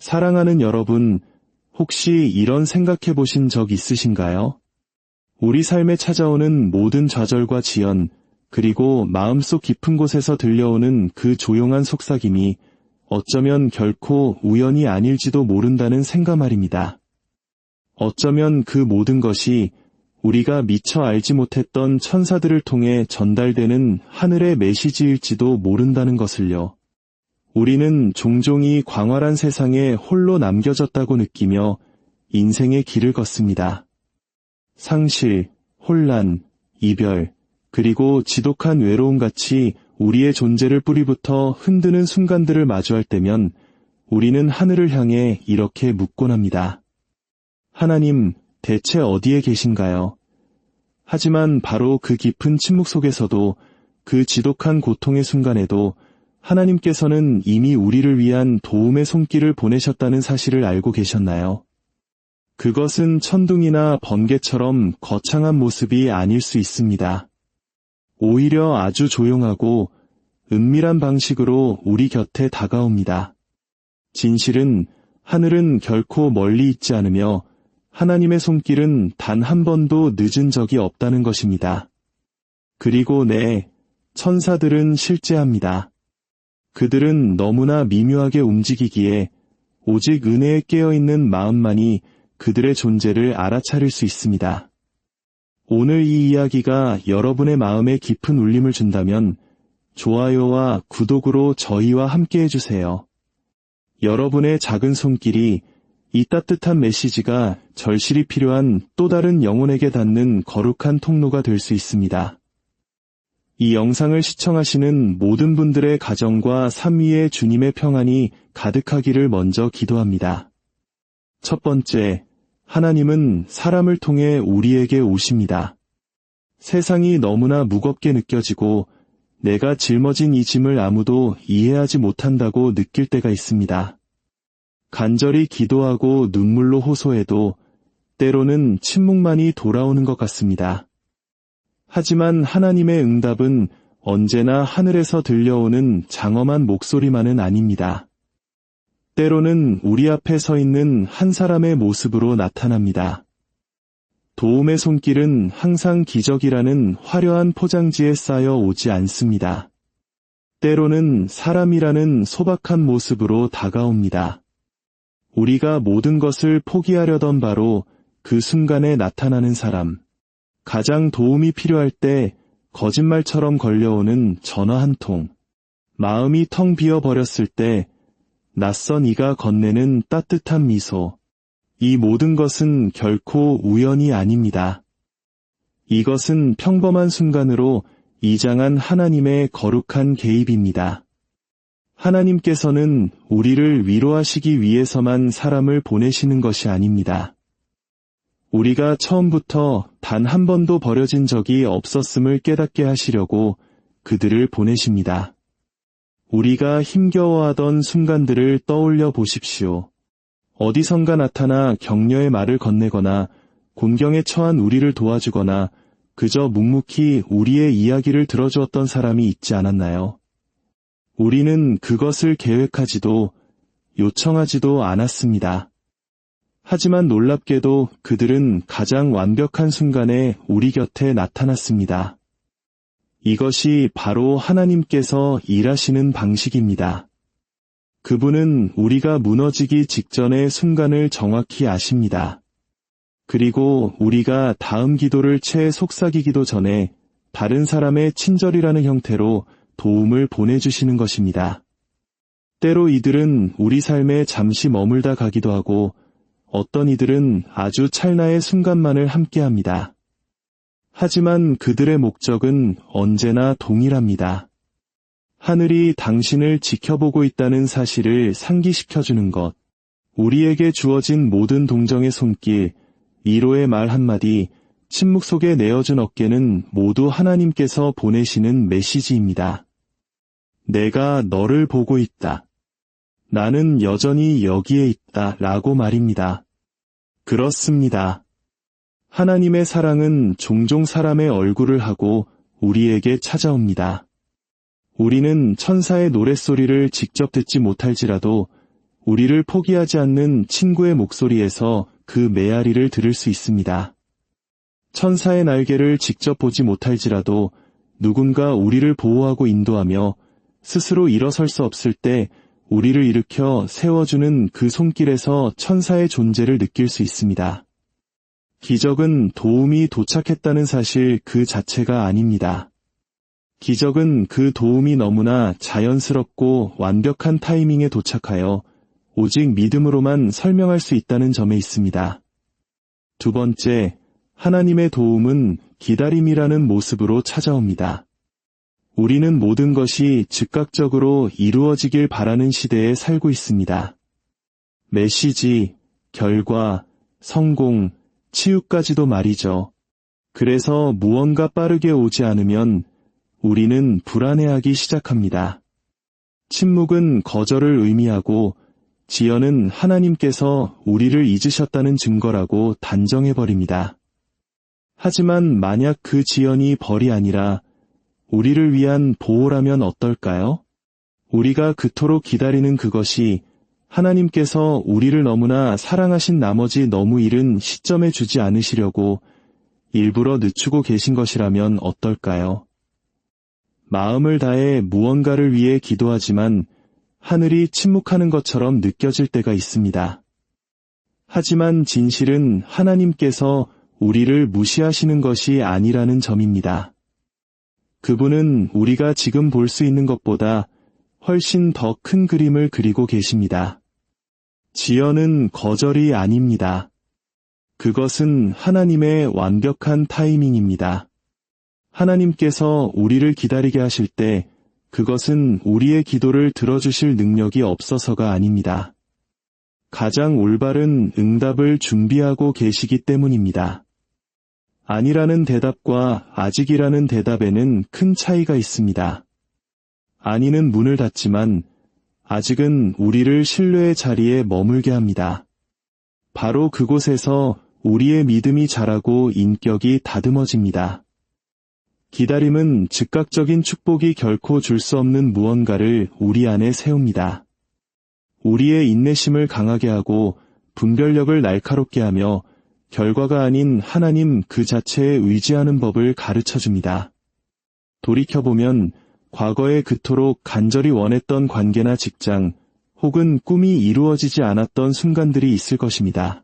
사랑하는 여러분, 혹시 이런 생각해 보신 적 있으신가요? 우리 삶에 찾아오는 모든 좌절과 지연, 그리고 마음속 깊은 곳에서 들려오는 그 조용한 속삭임이 어쩌면 결코 우연이 아닐지도 모른다는 생각 말입니다. 어쩌면 그 모든 것이 우리가 미처 알지 못했던 천사들을 통해 전달되는 하늘의 메시지일지도 모른다는 것을요. 우리는 종종 이 광활한 세상에 홀로 남겨졌다고 느끼며 인생의 길을 걷습니다. 상실, 혼란, 이별, 그리고 지독한 외로움같이 우리의 존재를 뿌리부터 흔드는 순간들을 마주할 때면 우리는 하늘을 향해 이렇게 묻곤 합니다. 하나님, 대체 어디에 계신가요? 하지만 바로 그 깊은 침묵 속에서도, 그 지독한 고통의 순간에도 하나님께서는 이미 우리를 위한 도움의 손길을 보내셨다는 사실을 알고 계셨나요? 그것은 천둥이나 번개처럼 거창한 모습이 아닐 수 있습니다. 오히려 아주 조용하고 은밀한 방식으로 우리 곁에 다가옵니다. 진실은 하늘은 결코 멀리 있지 않으며 하나님의 손길은 단 한 번도 늦은 적이 없다는 것입니다. 그리고 천사들은 실제합니다. 그들은 너무나 미묘하게 움직이기에 오직 은혜에 깨어있는 마음만이 그들의 존재를 알아차릴 수 있습니다. 오늘 이 이야기가 여러분의 마음에 깊은 울림을 준다면 좋아요와 구독으로 저희와 함께 해주세요. 여러분의 작은 손길이 이 따뜻한 메시지가 절실히 필요한 또 다른 영혼에게 닿는 거룩한 통로가 될 수 있습니다. 이 영상을 시청하시는 모든 분들의 가정과 삶 위에 주님의 평안이 가득하기를 먼저 기도합니다. 첫 번째, 하나님은 사람을 통해 우리에게 오십니다. 세상이 너무나 무겁게 느껴지고 내가 짊어진 이 짐을 아무도 이해하지 못한다고 느낄 때가 있습니다. 간절히 기도하고 눈물로 호소해도 때로는 침묵만이 돌아오는 것 같습니다. 하지만 하나님의 응답은 언제나 하늘에서 들려오는 장엄한 목소리만은 아닙니다. 때로는 우리 앞에 서 있는 한 사람의 모습으로 나타납니다. 도움의 손길은 항상 기적이라는 화려한 포장지에 쌓여 오지 않습니다. 때로는 사람이라는 소박한 모습으로 다가옵니다. 우리가 모든 것을 포기하려던 바로 그 순간에 나타나는 사람. 가장 도움이 필요할 때 거짓말처럼 걸려오는 전화 한 통. 마음이 텅 비어버렸을 때 낯선 이가 건네는 따뜻한 미소. 이 모든 것은 결코 우연이 아닙니다. 이것은 평범한 순간으로 이장한 하나님의 거룩한 개입입니다. 하나님께서는 우리를 위로하시기 위해서만 사람을 보내시는 것이 아닙니다. 우리가 처음부터 단 한 번도 버려진 적이 없었음을 깨닫게 하시려고 그들을 보내십니다. 우리가 힘겨워하던 순간들을 떠올려 보십시오. 어디선가 나타나 격려의 말을 건네거나 곤경에 처한 우리를 도와주거나 그저 묵묵히 우리의 이야기를 들어주었던 사람이 있지 않았나요? 우리는 그것을 계획하지도 요청하지도 않았습니다. 하지만 놀랍게도 그들은 가장 완벽한 순간에 우리 곁에 나타났습니다. 이것이 바로 하나님께서 일하시는 방식입니다. 그분은 우리가 무너지기 직전의 순간을 정확히 아십니다. 그리고 우리가 다음 기도를 채 속삭이기도 전에 다른 사람의 친절이라는 형태로 도움을 보내주시는 것입니다. 때로 이들은 우리 삶에 잠시 머물다 가기도 하고 어떤 이들은 아주 찰나의 순간만을 함께합니다. 하지만 그들의 목적은 언제나 동일합니다. 하늘이 당신을 지켜보고 있다는 사실을 상기시켜주는 것, 우리에게 주어진 모든 동정의 손길, 위로의 말 한마디, 침묵 속에 내어준 어깨는 모두 하나님께서 보내시는 메시지입니다. 내가 너를 보고 있다. 나는 여전히 여기에 있다. 라고 말입니다. 그렇습니다. 하나님의 사랑은 종종 사람의 얼굴을 하고 우리에게 찾아옵니다. 우리는 천사의 노랫소리를 직접 듣지 못할지라도 우리를 포기하지 않는 친구의 목소리에서 그 메아리를 들을 수 있습니다. 천사의 날개를 직접 보지 못할지라도 누군가 우리를 보호하고 인도하며 스스로 일어설 수 없을 때 우리를 일으켜 세워주는 그 손길에서 천사의 존재를 느낄 수 있습니다. 기적은 도움이 도착했다는 사실 그 자체가 아닙니다. 기적은 그 도움이 너무나 자연스럽고 완벽한 타이밍에 도착하여 오직 믿음으로만 설명할 수 있다는 점에 있습니다. 두 번째, 하나님의 도움은 기다림이라는 모습으로 찾아옵니다. 우리는 모든 것이 즉각적으로 이루어지길 바라는 시대에 살고 있습니다. 메시지, 결과, 성공, 치유까지도 말이죠. 그래서 무언가 빠르게 오지 않으면 우리는 불안해하기 시작합니다. 침묵은 거절을 의미하고 지연은 하나님께서 우리를 잊으셨다는 증거라고 단정해버립니다. 하지만 만약 그 지연이 벌이 아니라 우리를 위한 보호라면 어떨까요? 우리가 그토록 기다리는 그것이 하나님께서 우리를 너무나 사랑하신 나머지 너무 이른 시점에 주지 않으시려고 일부러 늦추고 계신 것이라면 어떨까요? 마음을 다해 무언가를 위해 기도하지만 하늘이 침묵하는 것처럼 느껴질 때가 있습니다. 하지만 진실은 하나님께서 우리를 무시하시는 것이 아니라는 점입니다. 그분은 우리가 지금 볼 수 있는 것보다 훨씬 더 큰 그림을 그리고 계십니다. 지연은 거절이 아닙니다. 그것은 하나님의 완벽한 타이밍입니다. 하나님께서 우리를 기다리게 하실 때 그것은 우리의 기도를 들어주실 능력이 없어서가 아닙니다. 가장 올바른 응답을 준비하고 계시기 때문입니다. 아니라는 대답과 아직이라는 대답에는 큰 차이가 있습니다. 아니는 문을 닫지만 아직은 우리를 신뢰의 자리에 머물게 합니다. 바로 그곳에서 우리의 믿음이 자라고 인격이 다듬어집니다. 기다림은 즉각적인 축복이 결코 줄 수 없는 무언가를 우리 안에 세웁니다. 우리의 인내심을 강하게 하고 분별력을 날카롭게 하며 결과가 아닌 하나님 그 자체에 의지하는 법을 가르쳐줍니다. 돌이켜보면 과거에 그토록 간절히 원했던 관계나 직장 혹은 꿈이 이루어지지 않았던 순간들이 있을 것입니다.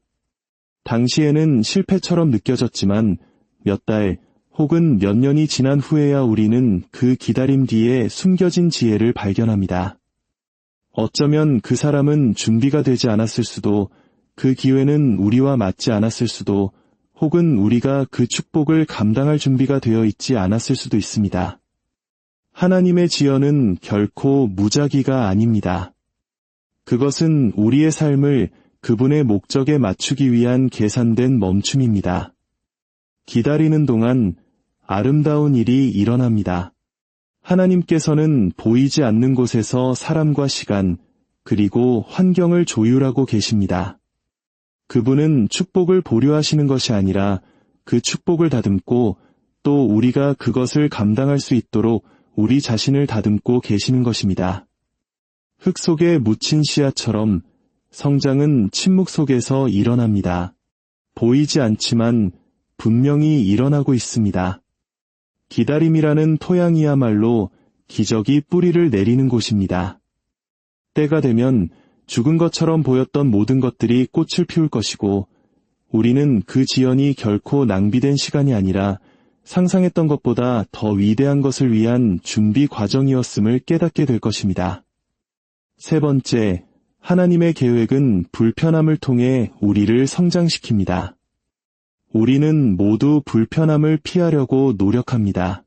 당시에는 실패처럼 느껴졌지만 몇 달 혹은 몇 년이 지난 후에야 우리는 그 기다림 뒤에 숨겨진 지혜를 발견합니다. 어쩌면 그 사람은 준비가 되지 않았을 수도, 그 기회는 우리와 맞지 않았을 수도, 혹은 우리가 그 축복을 감당할 준비가 되어 있지 않았을 수도 있습니다. 하나님의 지연은 결코 무작위가 아닙니다. 그것은 우리의 삶을 그분의 목적에 맞추기 위한 계산된 멈춤입니다. 기다리는 동안 아름다운 일이 일어납니다. 하나님께서는 보이지 않는 곳에서 사람과 시간, 그리고 환경을 조율하고 계십니다. 그분은 축복을 보류하시는 것이 아니라 그 축복을 다듬고 또 우리가 그것을 감당할 수 있도록 우리 자신을 다듬고 계시는 것입니다. 흙 속에 묻힌 씨앗처럼 성장은 침묵 속에서 일어납니다. 보이지 않지만 분명히 일어나고 있습니다. 기다림이라는 토양이야말로 기적이 뿌리를 내리는 곳입니다. 때가 되면 죽은 것처럼 보였던 모든 것들이 꽃을 피울 것이고 우리는 그 지연이 결코 낭비된 시간이 아니라 상상했던 것보다 더 위대한 것을 위한 준비 과정이었음을 깨닫게 될 것입니다. 세 번째, 하나님의 계획은 불편함을 통해 우리를 성장시킵니다. 우리는 모두 불편함을 피하려고 노력합니다.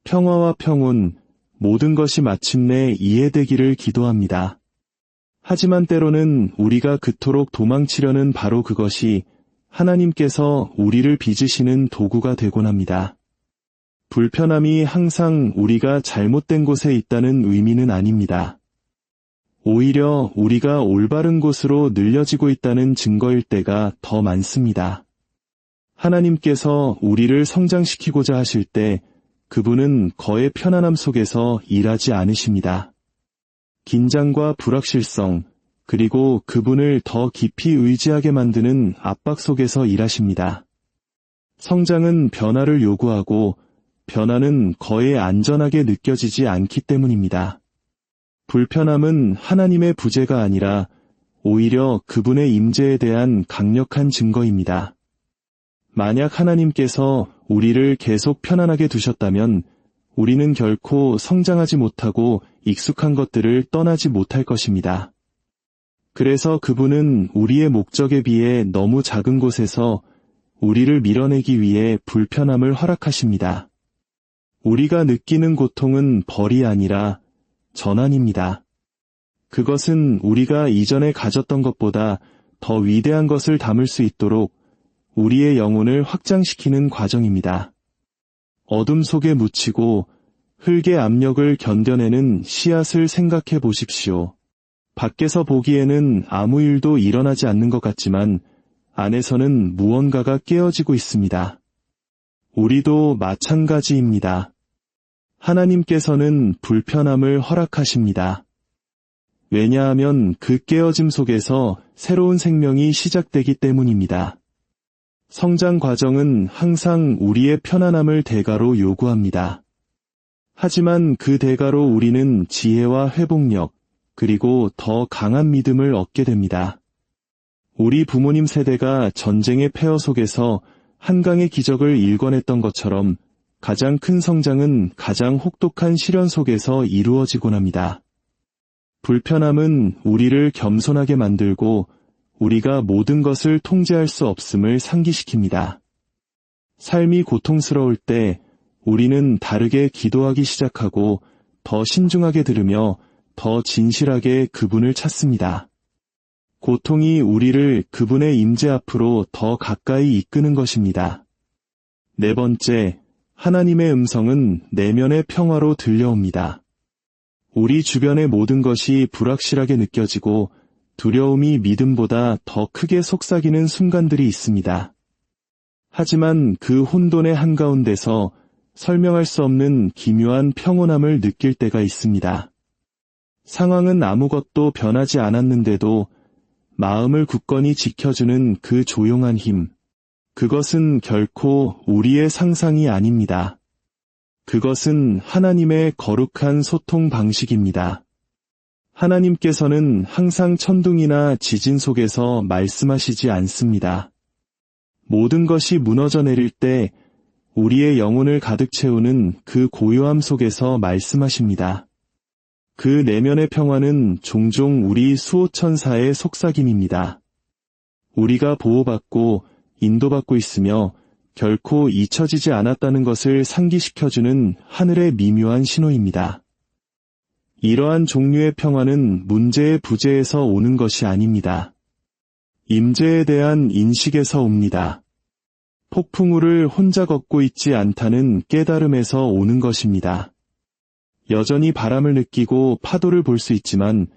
평화와 평온, 모든 것이 마침내 이해되기를 기도합니다. 하지만 때로는 우리가 그토록 도망치려는 바로 그것이 하나님께서 우리를 빚으시는 도구가 되곤 합니다. 불편함이 항상 우리가 잘못된 곳에 있다는 의미는 아닙니다. 오히려 우리가 올바른 곳으로 늘려지고 있다는 증거일 때가 더 많습니다. 하나님께서 우리를 성장시키고자 하실 때 그분은 거의 편안함 속에서 일하지 않으십니다. 긴장과 불확실성, 그리고 그분을 더 깊이 의지하게 만드는 압박 속에서 일하십니다. 성장은 변화를 요구하고 변화는 거의 안전하게 느껴지지 않기 때문입니다. 불편함은 하나님의 부재가 아니라 오히려 그분의 임재에 대한 강력한 증거입니다. 만약 하나님께서 우리를 계속 편안하게 두셨다면 우리는 결코 성장하지 못하고 익숙한 것들을 떠나지 못할 것입니다. 그래서 그분은 우리의 목적에 비해 너무 작은 곳에서 우리를 밀어내기 위해 불편함을 허락하십니다. 우리가 느끼는 고통은 벌이 아니라 전환입니다. 그것은 우리가 이전에 가졌던 것보다 더 위대한 것을 담을 수 있도록 우리의 영혼을 확장시키는 과정입니다. 어둠 속에 묻히고 흙의 압력을 견뎌내는 씨앗을 생각해 보십시오. 밖에서 보기에는 아무 일도 일어나지 않는 것 같지만 안에서는 무언가가 깨어지고 있습니다. 우리도 마찬가지입니다. 하나님께서는 불편함을 허락하십니다. 왜냐하면 그 깨어짐 속에서 새로운 생명이 시작되기 때문입니다. 성장 과정은 항상 우리의 편안함을 대가로 요구합니다. 하지만 그 대가로 우리는 지혜와 회복력, 그리고 더 강한 믿음을 얻게 됩니다. 우리 부모님 세대가 전쟁의 폐허 속에서 한강의 기적을 일궈냈던 것처럼 가장 큰 성장은 가장 혹독한 시련 속에서 이루어지곤 합니다. 불편함은 우리를 겸손하게 만들고 우리가 모든 것을 통제할 수 없음을 상기시킵니다. 삶이 고통스러울 때 우리는 다르게 기도하기 시작하고 더 신중하게 들으며 더 진실하게 그분을 찾습니다. 고통이 우리를 그분의 임재 앞으로 더 가까이 이끄는 것입니다. 네 번째, 하나님의 음성은 내면의 평화로 들려옵니다. 우리 주변의 모든 것이 불확실하게 느껴지고 두려움이 믿음보다 더 크게 속삭이는 순간들이 있습니다. 하지만 그 혼돈의 한가운데서 설명할 수 없는 기묘한 평온함을 느낄 때가 있습니다. 상황은 아무것도 변하지 않았는데도 마음을 굳건히 지켜주는 그 조용한 힘, 그것은 결코 우리의 상상이 아닙니다. 그것은 하나님의 거룩한 소통 방식입니다. 하나님께서는 항상 천둥이나 지진 속에서 말씀하시지 않습니다. 모든 것이 무너져 내릴 때 우리의 영혼을 가득 채우는 그 고요함 속에서 말씀하십니다. 그 내면의 평화는 종종 우리 수호천사의 속삭임입니다. 우리가 보호받고 인도받고 있으며 결코 잊혀지지 않았다는 것을 상기시켜주는 하늘의 미묘한 신호입니다. 이러한 종류의 평화는 문제의 부재에서 오는 것이 아닙니다. 임재에 대한 인식에서 옵니다. 폭풍우를 혼자 걷고 있지 않다는 깨달음에서 오는 것입니다. 여전히 바람을 느끼고 파도를 볼 수 있지만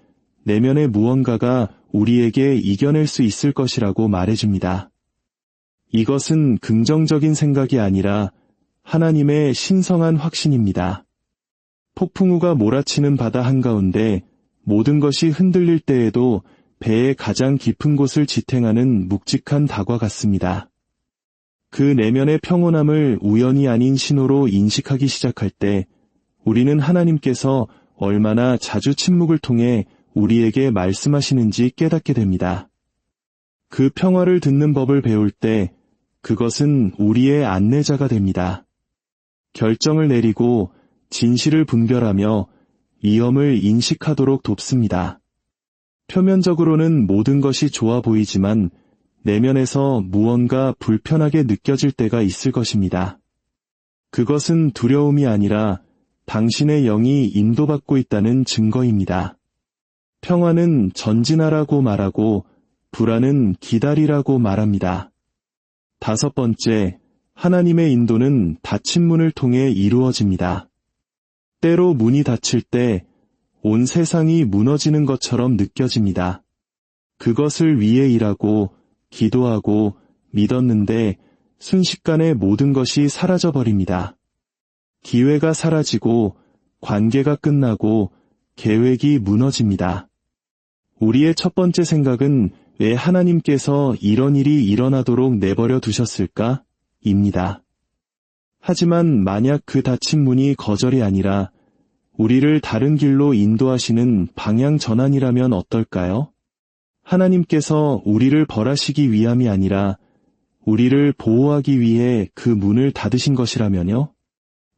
내면의 무언가가 우리에게 이겨낼 수 있을 것이라고 말해줍니다. 이것은 긍정적인 생각이 아니라 하나님의 신성한 확신입니다. 폭풍우가 몰아치는 바다 한가운데 모든 것이 흔들릴 때에도 배의 가장 깊은 곳을 지탱하는 묵직한 닭과 같습니다. 그 내면의 평온함을 우연이 아닌 신호로 인식하기 시작할 때 우리는 하나님께서 얼마나 자주 침묵을 통해 우리에게 말씀하시는지 깨닫게 됩니다. 그 평화를 듣는 법을 배울 때 그것은 우리의 안내자가 됩니다. 결정을 내리고 진실을 분별하며 위험을 인식하도록 돕습니다. 표면적으로는 모든 것이 좋아 보이지만 내면에서 무언가 불편하게 느껴질 때가 있을 것입니다. 그것은 두려움이 아니라 당신의 영이 인도받고 있다는 증거입니다. 평화는 전진하라고 말하고 불안은 기다리라고 말합니다. 다섯 번째, 하나님의 인도는 닫힌 문을 통해 이루어집니다. 때로 문이 닫힐 때 온 세상이 무너지는 것처럼 느껴집니다. 그것을 위해 일하고 기도하고 믿었는데 순식간에 모든 것이 사라져버립니다. 기회가 사라지고 관계가 끝나고 계획이 무너집니다. 우리의 첫 번째 생각은 왜 하나님께서 이런 일이 일어나도록 내버려 두셨을까? 입니다. 하지만 만약 그 닫힌 문이 거절이 아니라 우리를 다른 길로 인도하시는 방향 전환이라면 어떨까요? 하나님께서 우리를 벌하시기 위함이 아니라 우리를 보호하기 위해 그 문을 닫으신 것이라면요?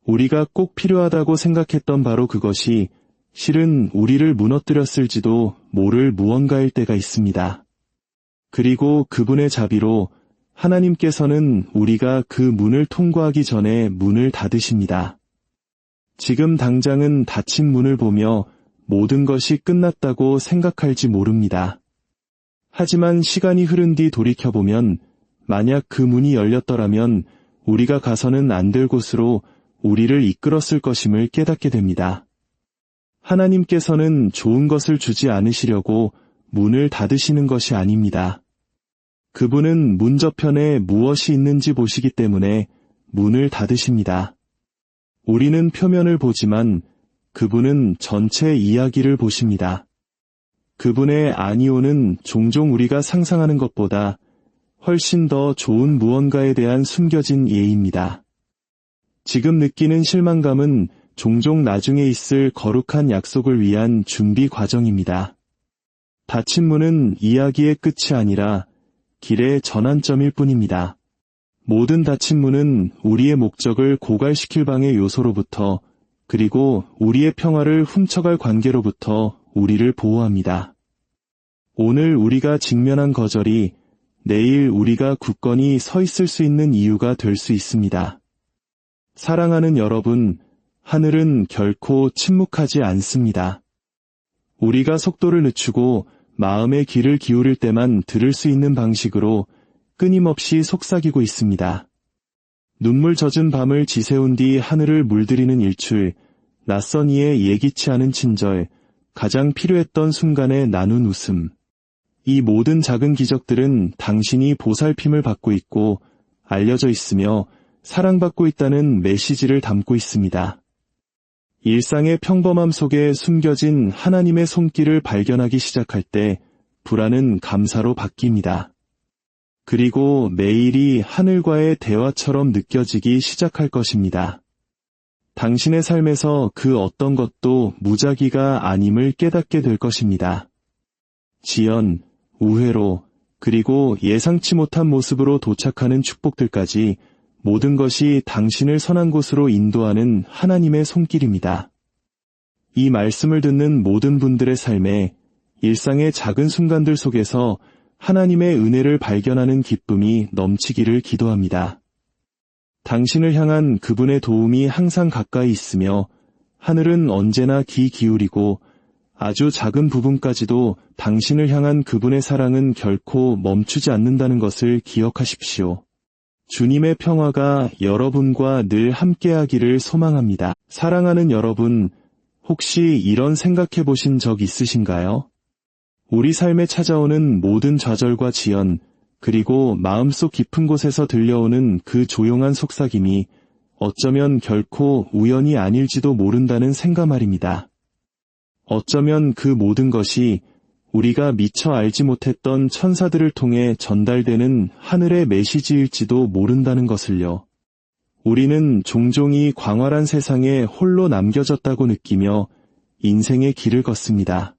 우리가 꼭 필요하다고 생각했던 바로 그것이 실은 우리를 무너뜨렸을지도 모를 무언가일 때가 있습니다. 그리고 그분의 자비로 하나님께서는 우리가 그 문을 통과하기 전에 문을 닫으십니다. 지금 당장은 닫힌 문을 보며 모든 것이 끝났다고 생각할지 모릅니다. 하지만 시간이 흐른 뒤 돌이켜보면 만약 그 문이 열렸더라면 우리가 가서는 안 될 곳으로 우리를 이끌었을 것임을 깨닫게 됩니다. 하나님께서는 좋은 것을 주지 않으시려고 문을 닫으시는 것이 아닙니다. 그분은 문 저편에 무엇이 있는지 보시기 때문에 문을 닫으십니다. 우리는 표면을 보지만 그분은 전체 이야기를 보십니다. 그분의 아니오는 종종 우리가 상상하는 것보다 훨씬 더 좋은 무언가에 대한 숨겨진 예입니다. 지금 느끼는 실망감은 종종 나중에 있을 거룩한 약속을 위한 준비 과정입니다. 닫힌 문은 이야기의 끝이 아니라 길의 전환점일 뿐입니다. 모든 닫힌 문은 우리의 목적을 고갈시킬 방의 요소로부터 그리고 우리의 평화를 훔쳐갈 관계로부터 우리를 보호합니다. 오늘 우리가 직면한 거절이 내일 우리가 굳건히 서 있을 수 있는 이유가 될 수 있습니다. 사랑하는 여러분, 하늘은 결코 침묵하지 않습니다. 우리가 속도를 늦추고 마음의 귀를 기울일 때만 들을 수 있는 방식으로 끊임없이 속삭이고 있습니다. 눈물 젖은 밤을 지새운 뒤 하늘을 물들이는 일출, 낯선 이의 예기치 않은 친절, 가장 필요했던 순간에 나눈 웃음. 이 모든 작은 기적들은 당신이 보살핌을 받고 있고 알려져 있으며 사랑받고 있다는 메시지를 담고 있습니다. 일상의 평범함 속에 숨겨진 하나님의 손길을 발견하기 시작할 때 불안은 감사로 바뀝니다. 그리고 매일이 하늘과의 대화처럼 느껴지기 시작할 것입니다. 당신의 삶에서 그 어떤 것도 무작위가 아님을 깨닫게 될 것입니다. 지연, 우회로, 그리고 예상치 못한 모습으로 도착하는 축복들까지 모든 것이 당신을 선한 곳으로 인도하는 하나님의 손길입니다. 이 말씀을 듣는 모든 분들의 삶에 일상의 작은 순간들 속에서 하나님의 은혜를 발견하는 기쁨이 넘치기를 기도합니다. 당신을 향한 그분의 도움이 항상 가까이 있으며 하늘은 언제나 귀 기울이고 아주 작은 부분까지도 당신을 향한 그분의 사랑은 결코 멈추지 않는다는 것을 기억하십시오. 주님의 평화가 여러분과 늘 함께하기를 소망합니다. 사랑하는 여러분, 혹시 이런 생각해 보신 적 있으신가요? 우리 삶에 찾아오는 모든 좌절과 지연, 그리고 마음속 깊은 곳에서 들려오는 그 조용한 속삭임이 어쩌면 결코 우연이 아닐지도 모른다는 생각 말입니다. 어쩌면 그 모든 것이 우리가 미처 알지 못했던 천사들을 통해 전달되는 하늘의 메시지일지도 모른다는 것을요. 우리는 종종 이 광활한 세상에 홀로 남겨졌다고 느끼며 인생의 길을 걷습니다.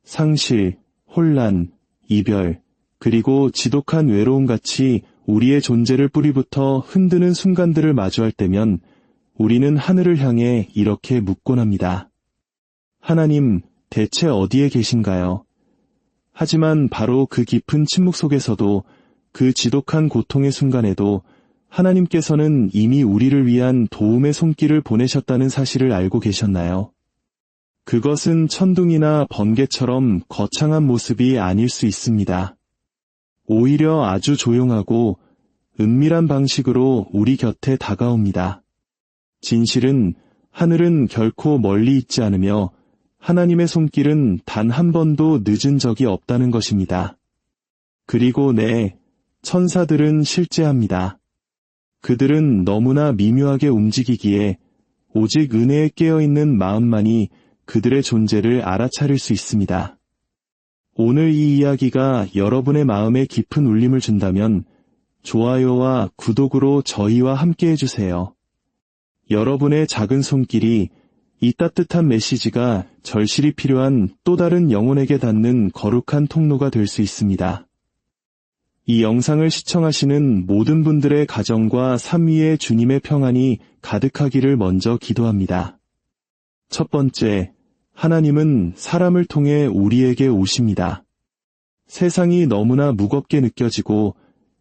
상실, 혼란, 이별, 그리고 지독한 외로움같이 우리의 존재를 뿌리부터 흔드는 순간들을 마주할 때면 우리는 하늘을 향해 이렇게 묻곤 합니다. 하나님, 대체 어디에 계신가요? 하지만 바로 그 깊은 침묵 속에서도 그 지독한 고통의 순간에도 하나님께서는 이미 우리를 위한 도움의 손길을 보내셨다는 사실을 알고 계셨나요? 그것은 천둥이나 번개처럼 거창한 모습이 아닐 수 있습니다. 오히려 아주 조용하고 은밀한 방식으로 우리 곁에 다가옵니다. 진실은 하늘은 결코 멀리 있지 않으며 하나님의 손길은 단 한 번도 늦은 적이 없다는 것입니다. 그리고 천사들은 실제합니다. 그들은 너무나 미묘하게 움직이기에 오직 은혜에 깨어있는 마음만이 그들의 존재를 알아차릴 수 있습니다. 오늘 이 이야기가 여러분의 마음에 깊은 울림을 준다면 좋아요와 구독으로 저희와 함께 해주세요. 여러분의 작은 손길이 이 따뜻한 메시지가 절실히 필요한 또 다른 영혼에게 닿는 거룩한 통로가 될 수 있습니다. 이 영상을 시청하시는 모든 분들의 가정과 삶 위에 주님의 평안이 가득하기를 먼저 기도합니다. 첫 번째, 하나님은 사람을 통해 우리에게 오십니다. 세상이 너무나 무겁게 느껴지고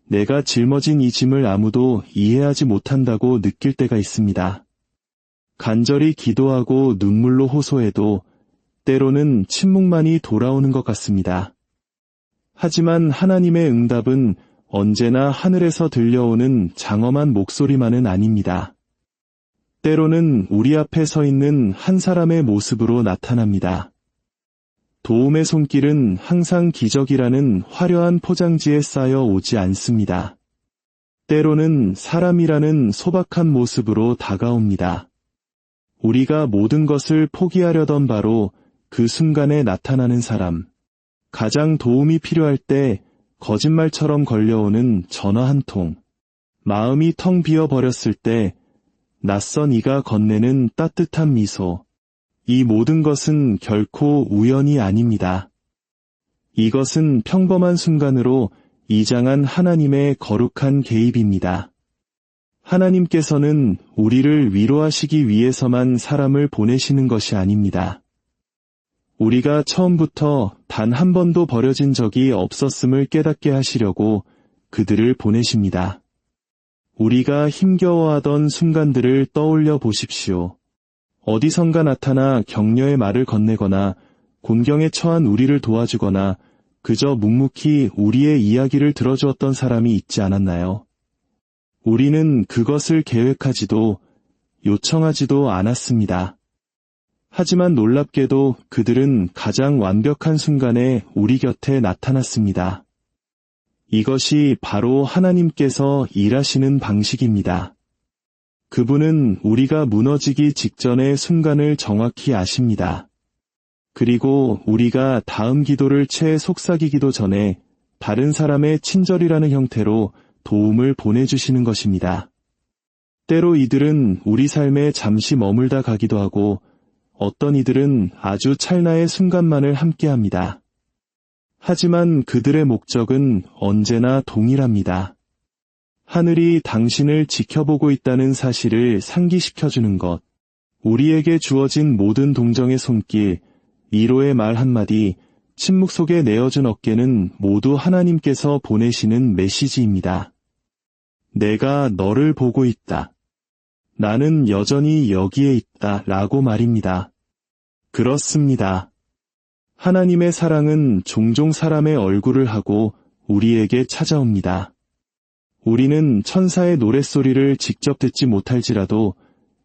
내가 짊어진 이 짐을 아무도 이해하지 못한다고 느낄 때가 있습니다. 간절히 기도하고 눈물로 호소해도 때로는 침묵만이 돌아오는 것 같습니다. 하지만 하나님의 응답은 언제나 하늘에서 들려오는 장엄한 목소리만은 아닙니다. 때로는 우리 앞에 서 있는 한 사람의 모습으로 나타납니다. 도움의 손길은 항상 기적이라는 화려한 포장지에 쌓여 오지 않습니다. 때로는 사람이라는 소박한 모습으로 다가옵니다. 우리가 모든 것을 포기하려던 바로 그 순간에 나타나는 사람, 가장 도움이 필요할 때 거짓말처럼 걸려오는 전화 한 통, 마음이 텅 비어버렸을 때 낯선 이가 건네는 따뜻한 미소, 이 모든 것은 결코 우연이 아닙니다. 이것은 평범한 순간으로 이장한 하나님의 거룩한 개입입니다. 하나님께서는 우리를 위로하시기 위해서만 사람을 보내시는 것이 아닙니다. 우리가 처음부터 단 한 번도 버려진 적이 없었음을 깨닫게 하시려고 그들을 보내십니다. 우리가 힘겨워하던 순간들을 떠올려 보십시오. 어디선가 나타나 격려의 말을 건네거나 곤경에 처한 우리를 도와주거나 그저 묵묵히 우리의 이야기를 들어주었던 사람이 있지 않았나요? 우리는 그것을 계획하지도 요청하지도 않았습니다. 하지만 놀랍게도 그들은 가장 완벽한 순간에 우리 곁에 나타났습니다. 이것이 바로 하나님께서 일하시는 방식입니다. 그분은 우리가 무너지기 직전의 순간을 정확히 아십니다. 그리고 우리가 다음 기도를 채 속삭이기도 전에 다른 사람의 친절이라는 형태로 도움을 보내주시는 것입니다. 때로 이들은 우리 삶에 잠시 머물다 가기도 하고 어떤 이들은 아주 찰나의 순간만을 함께합니다. 하지만 그들의 목적은 언제나 동일합니다. 하늘이 당신을 지켜보고 있다는 사실을 상기시켜주는 것, 우리에게 주어진 모든 동정의 손길, 위로의 말 한마디, 침묵 속에 내어준 어깨는 모두 하나님께서 보내시는 메시지입니다. 내가 너를 보고 있다. 나는 여전히 여기에 있다. 라고 말입니다. 그렇습니다. 하나님의 사랑은 종종 사람의 얼굴을 하고 우리에게 찾아옵니다. 우리는 천사의 노랫소리를 직접 듣지 못할지라도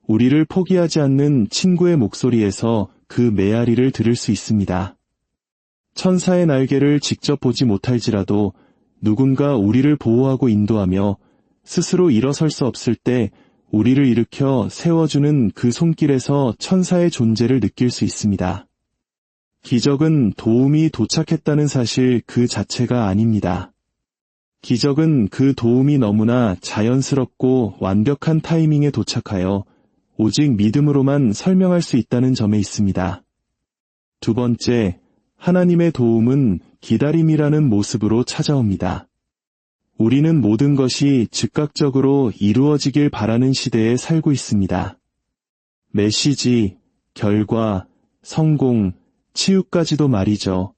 우리를 포기하지 않는 친구의 목소리에서 그 메아리를 들을 수 있습니다. 천사의 날개를 직접 보지 못할지라도 누군가 우리를 보호하고 인도하며 스스로 일어설 수 없을 때 우리를 일으켜 세워주는 그 손길에서 천사의 존재를 느낄 수 있습니다. 기적은 도움이 도착했다는 사실 그 자체가 아닙니다. 기적은 그 도움이 너무나 자연스럽고 완벽한 타이밍에 도착하여 오직 믿음으로만 설명할 수 있다는 점에 있습니다. 두 번째, 하나님의 도움은 기다림이라는 모습으로 찾아옵니다. 우리는 모든 것이 즉각적으로 이루어지길 바라는 시대에 살고 있습니다. 메시지, 결과, 성공, 치유까지도 말이죠.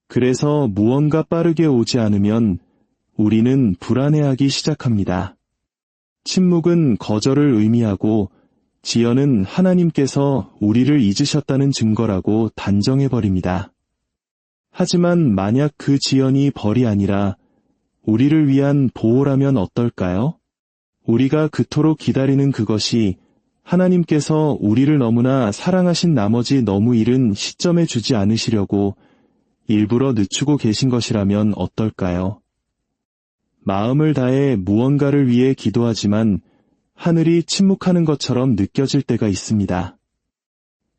그래서 무언가 빠르게 오지 않으면 우리는 불안해하기 시작합니다. 침묵은 거절을 의미하고 지연은 하나님께서 우리를 잊으셨다는 증거라고 단정해버립니다. 하지만 만약 그 지연이 벌이 아니라 우리를 위한 보호라면 어떨까요? 우리가 그토록 기다리는 그것이 하나님께서 우리를 너무나 사랑하신 나머지 너무 이른 시점에 주지 않으시려고 일부러 늦추고 계신 것이라면 어떨까요? 마음을 다해 무언가를 위해 기도하지만 하늘이 침묵하는 것처럼 느껴질 때가 있습니다.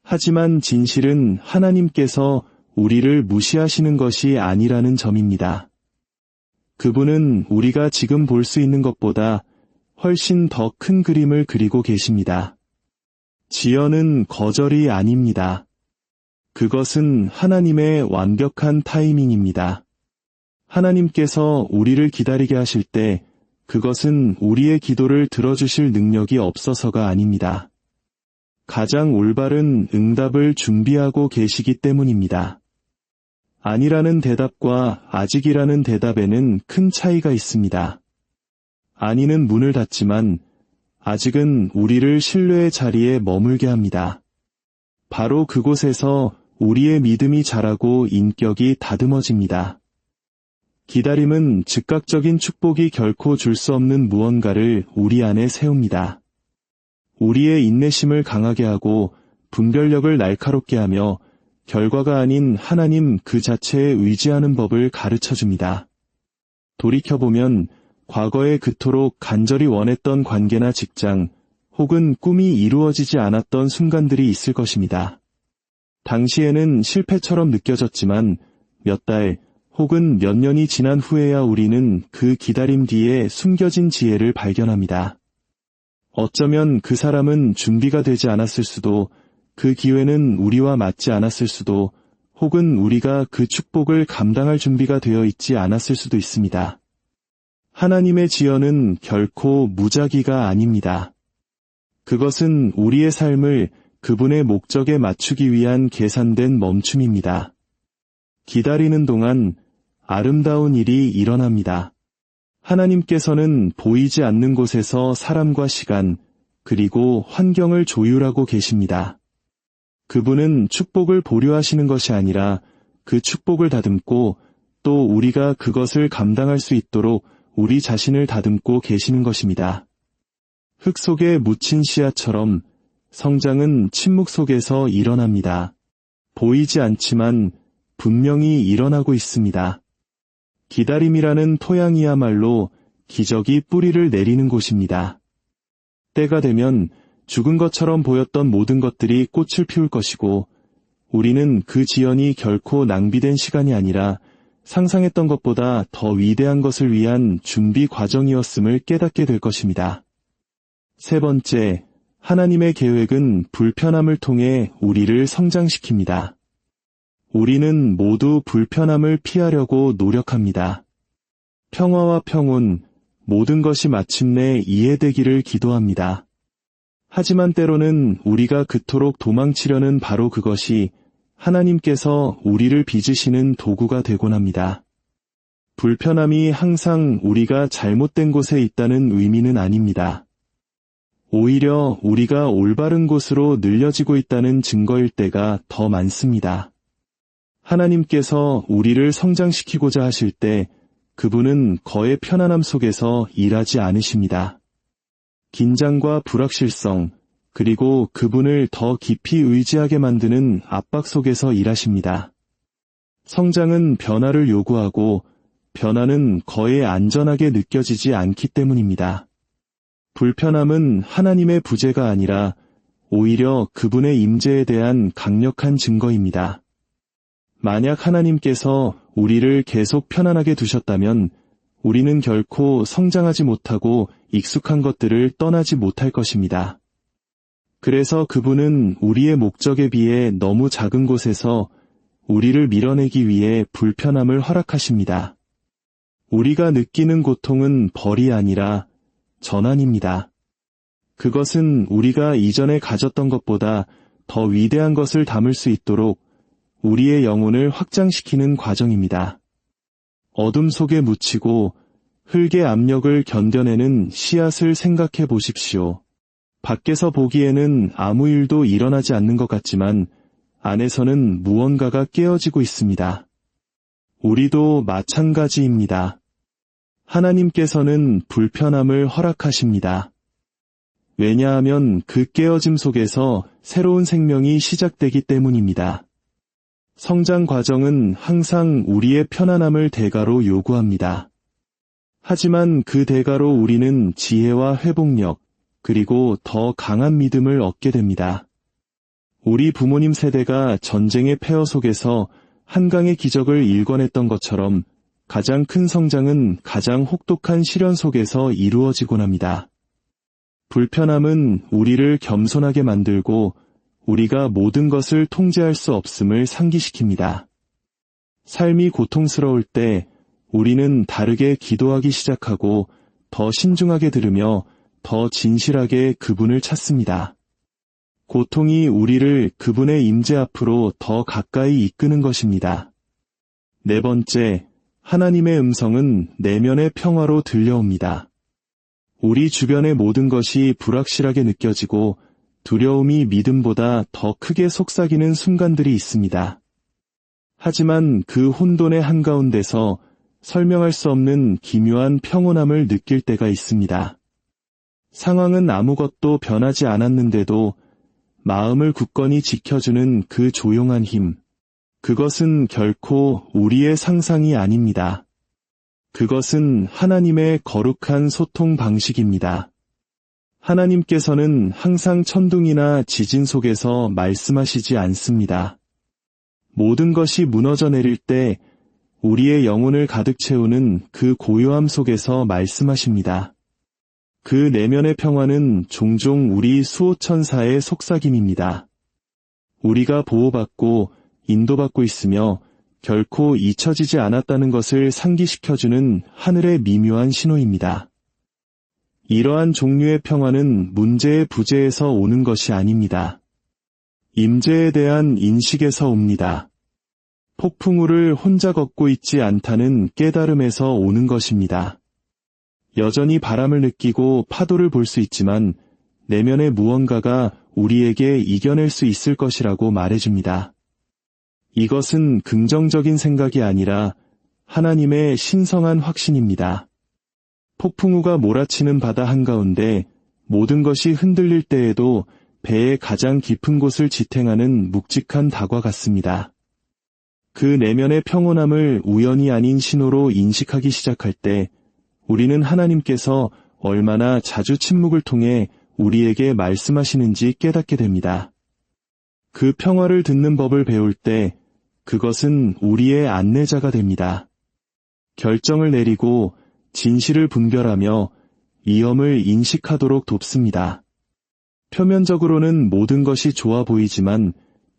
하지만 진실은 하나님께서 우리를 무시하시는 것이 아니라는 점입니다. 그분은 우리가 지금 볼 수 있는 것보다 훨씬 더 큰 그림을 그리고 계십니다. 지연은 거절이 아닙니다. 그것은 하나님의 완벽한 타이밍입니다. 하나님께서 우리를 기다리게 하실 때 그것은 우리의 기도를 들어주실 능력이 없어서가 아닙니다. 가장 올바른 응답을 준비하고 계시기 때문입니다. 아니라는 대답과 아직이라는 대답에는 큰 차이가 있습니다. 아니는 문을 닫지만 아직은 우리를 신뢰의 자리에 머물게 합니다. 바로 그곳에서 우리의 믿음이 자라고 인격이 다듬어집니다. 기다림은 즉각적인 축복이 결코 줄 수 없는 무언가를 우리 안에 세웁니다. 우리의 인내심을 강하게 하고 분별력을 날카롭게 하며 결과가 아닌 하나님 그 자체에 의지하는 법을 가르쳐줍니다. 돌이켜보면 과거에 그토록 간절히 원했던 관계나 직장 혹은 꿈이 이루어지지 않았던 순간들이 있을 것입니다. 당시에는 실패처럼 느껴졌지만 몇 달 혹은 몇 년이 지난 후에야 우리는 그 기다림 뒤에 숨겨진 지혜를 발견합니다. 어쩌면 그 사람은 준비가 되지 않았을 수도, 그 기회는 우리와 맞지 않았을 수도, 혹은 우리가 그 축복을 감당할 준비가 되어 있지 않았을 수도 있습니다. 하나님의 지연은 결코 무작위가 아닙니다. 그것은 우리의 삶을 그분의 목적에 맞추기 위한 계산된 멈춤입니다. 기다리는 동안 아름다운 일이 일어납니다. 하나님께서는 보이지 않는 곳에서 사람과 시간, 그리고 환경을 조율하고 계십니다. 그분은 축복을 보류하시는 것이 아니라 그 축복을 다듬고 또 우리가 그것을 감당할 수 있도록 우리 자신을 다듬고 계시는 것입니다. 흙 속에 묻힌 씨앗처럼 성장은 침묵 속에서 일어납니다. 보이지 않지만 분명히 일어나고 있습니다. 기다림이라는 토양이야말로 기적이 뿌리를 내리는 곳입니다. 때가 되면 죽은 것처럼 보였던 모든 것들이 꽃을 피울 것이고 우리는 그 지연이 결코 낭비된 시간이 아니라 상상했던 것보다 더 위대한 것을 위한 준비 과정이었음을 깨닫게 될 것입니다. 세 번째, 하나님의 계획은 불편함을 통해 우리를 성장시킵니다. 우리는 모두 불편함을 피하려고 노력합니다. 평화와 평온, 모든 것이 마침내 이해되기를 기도합니다. 하지만 때로는 우리가 그토록 도망치려는 바로 그것이 하나님께서 우리를 빚으시는 도구가 되곤 합니다. 불편함이 항상 우리가 잘못된 곳에 있다는 의미는 아닙니다. 오히려 우리가 올바른 곳으로 늘려지고 있다는 증거일 때가 더 많습니다. 하나님께서 우리를 성장시키고자 하실 때 그분은 거의 편안함 속에서 일하지 않으십니다. 긴장과 불확실성, 그리고 그분을 더 깊이 의지하게 만드는 압박 속에서 일하십니다. 성장은 변화를 요구하고 변화는 거의 안전하게 느껴지지 않기 때문입니다. 불편함은 하나님의 부재가 아니라 오히려 그분의 임재에 대한 강력한 증거입니다. 만약 하나님께서 우리를 계속 편안하게 두셨다면 우리는 결코 성장하지 못하고 익숙한 것들을 떠나지 못할 것입니다. 그래서 그분은 우리의 목적에 비해 너무 작은 곳에서 우리를 밀어내기 위해 불편함을 허락하십니다. 우리가 느끼는 고통은 벌이 아니라 전환입니다. 그것은 우리가 이전에 가졌던 것보다 더 위대한 것을 담을 수 있도록 우리의 영혼을 확장시키는 과정입니다. 어둠 속에 묻히고 흙의 압력을 견뎌내는 씨앗을 생각해 보십시오. 밖에서 보기에는 아무 일도 일어나지 않는 것 같지만 안에서는 무언가가 깨어지고 있습니다. 우리도 마찬가지입니다. 하나님께서는 불편함을 허락하십니다. 왜냐하면 그 깨어짐 속에서 새로운 생명이 시작되기 때문입니다. 성장 과정은 항상 우리의 편안함을 대가로 요구합니다. 하지만 그 대가로 우리는 지혜와 회복력, 그리고 더 강한 믿음을 얻게 됩니다. 우리 부모님 세대가 전쟁의 폐허 속에서 한강의 기적을 일궈냈던 것처럼 가장 큰 성장은 가장 혹독한 시련 속에서 이루어지곤 합니다. 불편함은 우리를 겸손하게 만들고 우리가 모든 것을 통제할 수 없음을 상기시킵니다. 삶이 고통스러울 때 우리는 다르게 기도하기 시작하고 더 신중하게 들으며 더 진실하게 그분을 찾습니다. 고통이 우리를 그분의 임재 앞으로 더 가까이 이끄는 것입니다. 네 번째, 하나님의 음성은 내면의 평화로 들려옵니다. 우리 주변의 모든 것이 불확실하게 느껴지고 두려움이 믿음보다 더 크게 속삭이는 순간들이 있습니다. 하지만 그 혼돈의 한가운데서 설명할 수 없는 기묘한 평온함을 느낄 때가 있습니다. 상황은 아무것도 변하지 않았는데도 마음을 굳건히 지켜주는 그 조용한 힘, 그것은 결코 우리의 상상이 아닙니다. 그것은 하나님의 거룩한 소통 방식입니다. 하나님께서는 항상 천둥이나 지진 속에서 말씀하시지 않습니다. 모든 것이 무너져 내릴 때 우리의 영혼을 가득 채우는 그 고요함 속에서 말씀하십니다. 그 내면의 평화는 종종 우리 수호천사의 속삭임입니다. 우리가 보호받고 인도받고 있으며 결코 잊혀지지 않았다는 것을 상기시켜주는 하늘의 미묘한 신호입니다. 이러한 종류의 평화는 문제의 부재에서 오는 것이 아닙니다. 임재에 대한 인식에서 옵니다. 폭풍우를 혼자 걷고 있지 않다는 깨달음에서 오는 것입니다. 여전히 바람을 느끼고 파도를 볼 수 있지만 내면의 무언가가 우리에게 이겨낼 수 있을 것이라고 말해줍니다. 이것은 긍정적인 생각이 아니라 하나님의 신성한 확신입니다. 폭풍우가 몰아치는 바다 한가운데 모든 것이 흔들릴 때에도 배의 가장 깊은 곳을 지탱하는 묵직한 닭과 같습니다. 그 내면의 평온함을 우연이 아닌 신호로 인식하기 시작할 때 우리는 하나님께서 얼마나 자주 침묵을 통해 우리에게 말씀하시는지 깨닫게 됩니다. 그 평화를 듣는 법을 배울 때 그것은 우리의 안내자가 됩니다. 결정을 내리고 진실을 분별하며 위험을 인식하도록 돕습니다. 표면적으로는 모든 것이 좋아 보이지만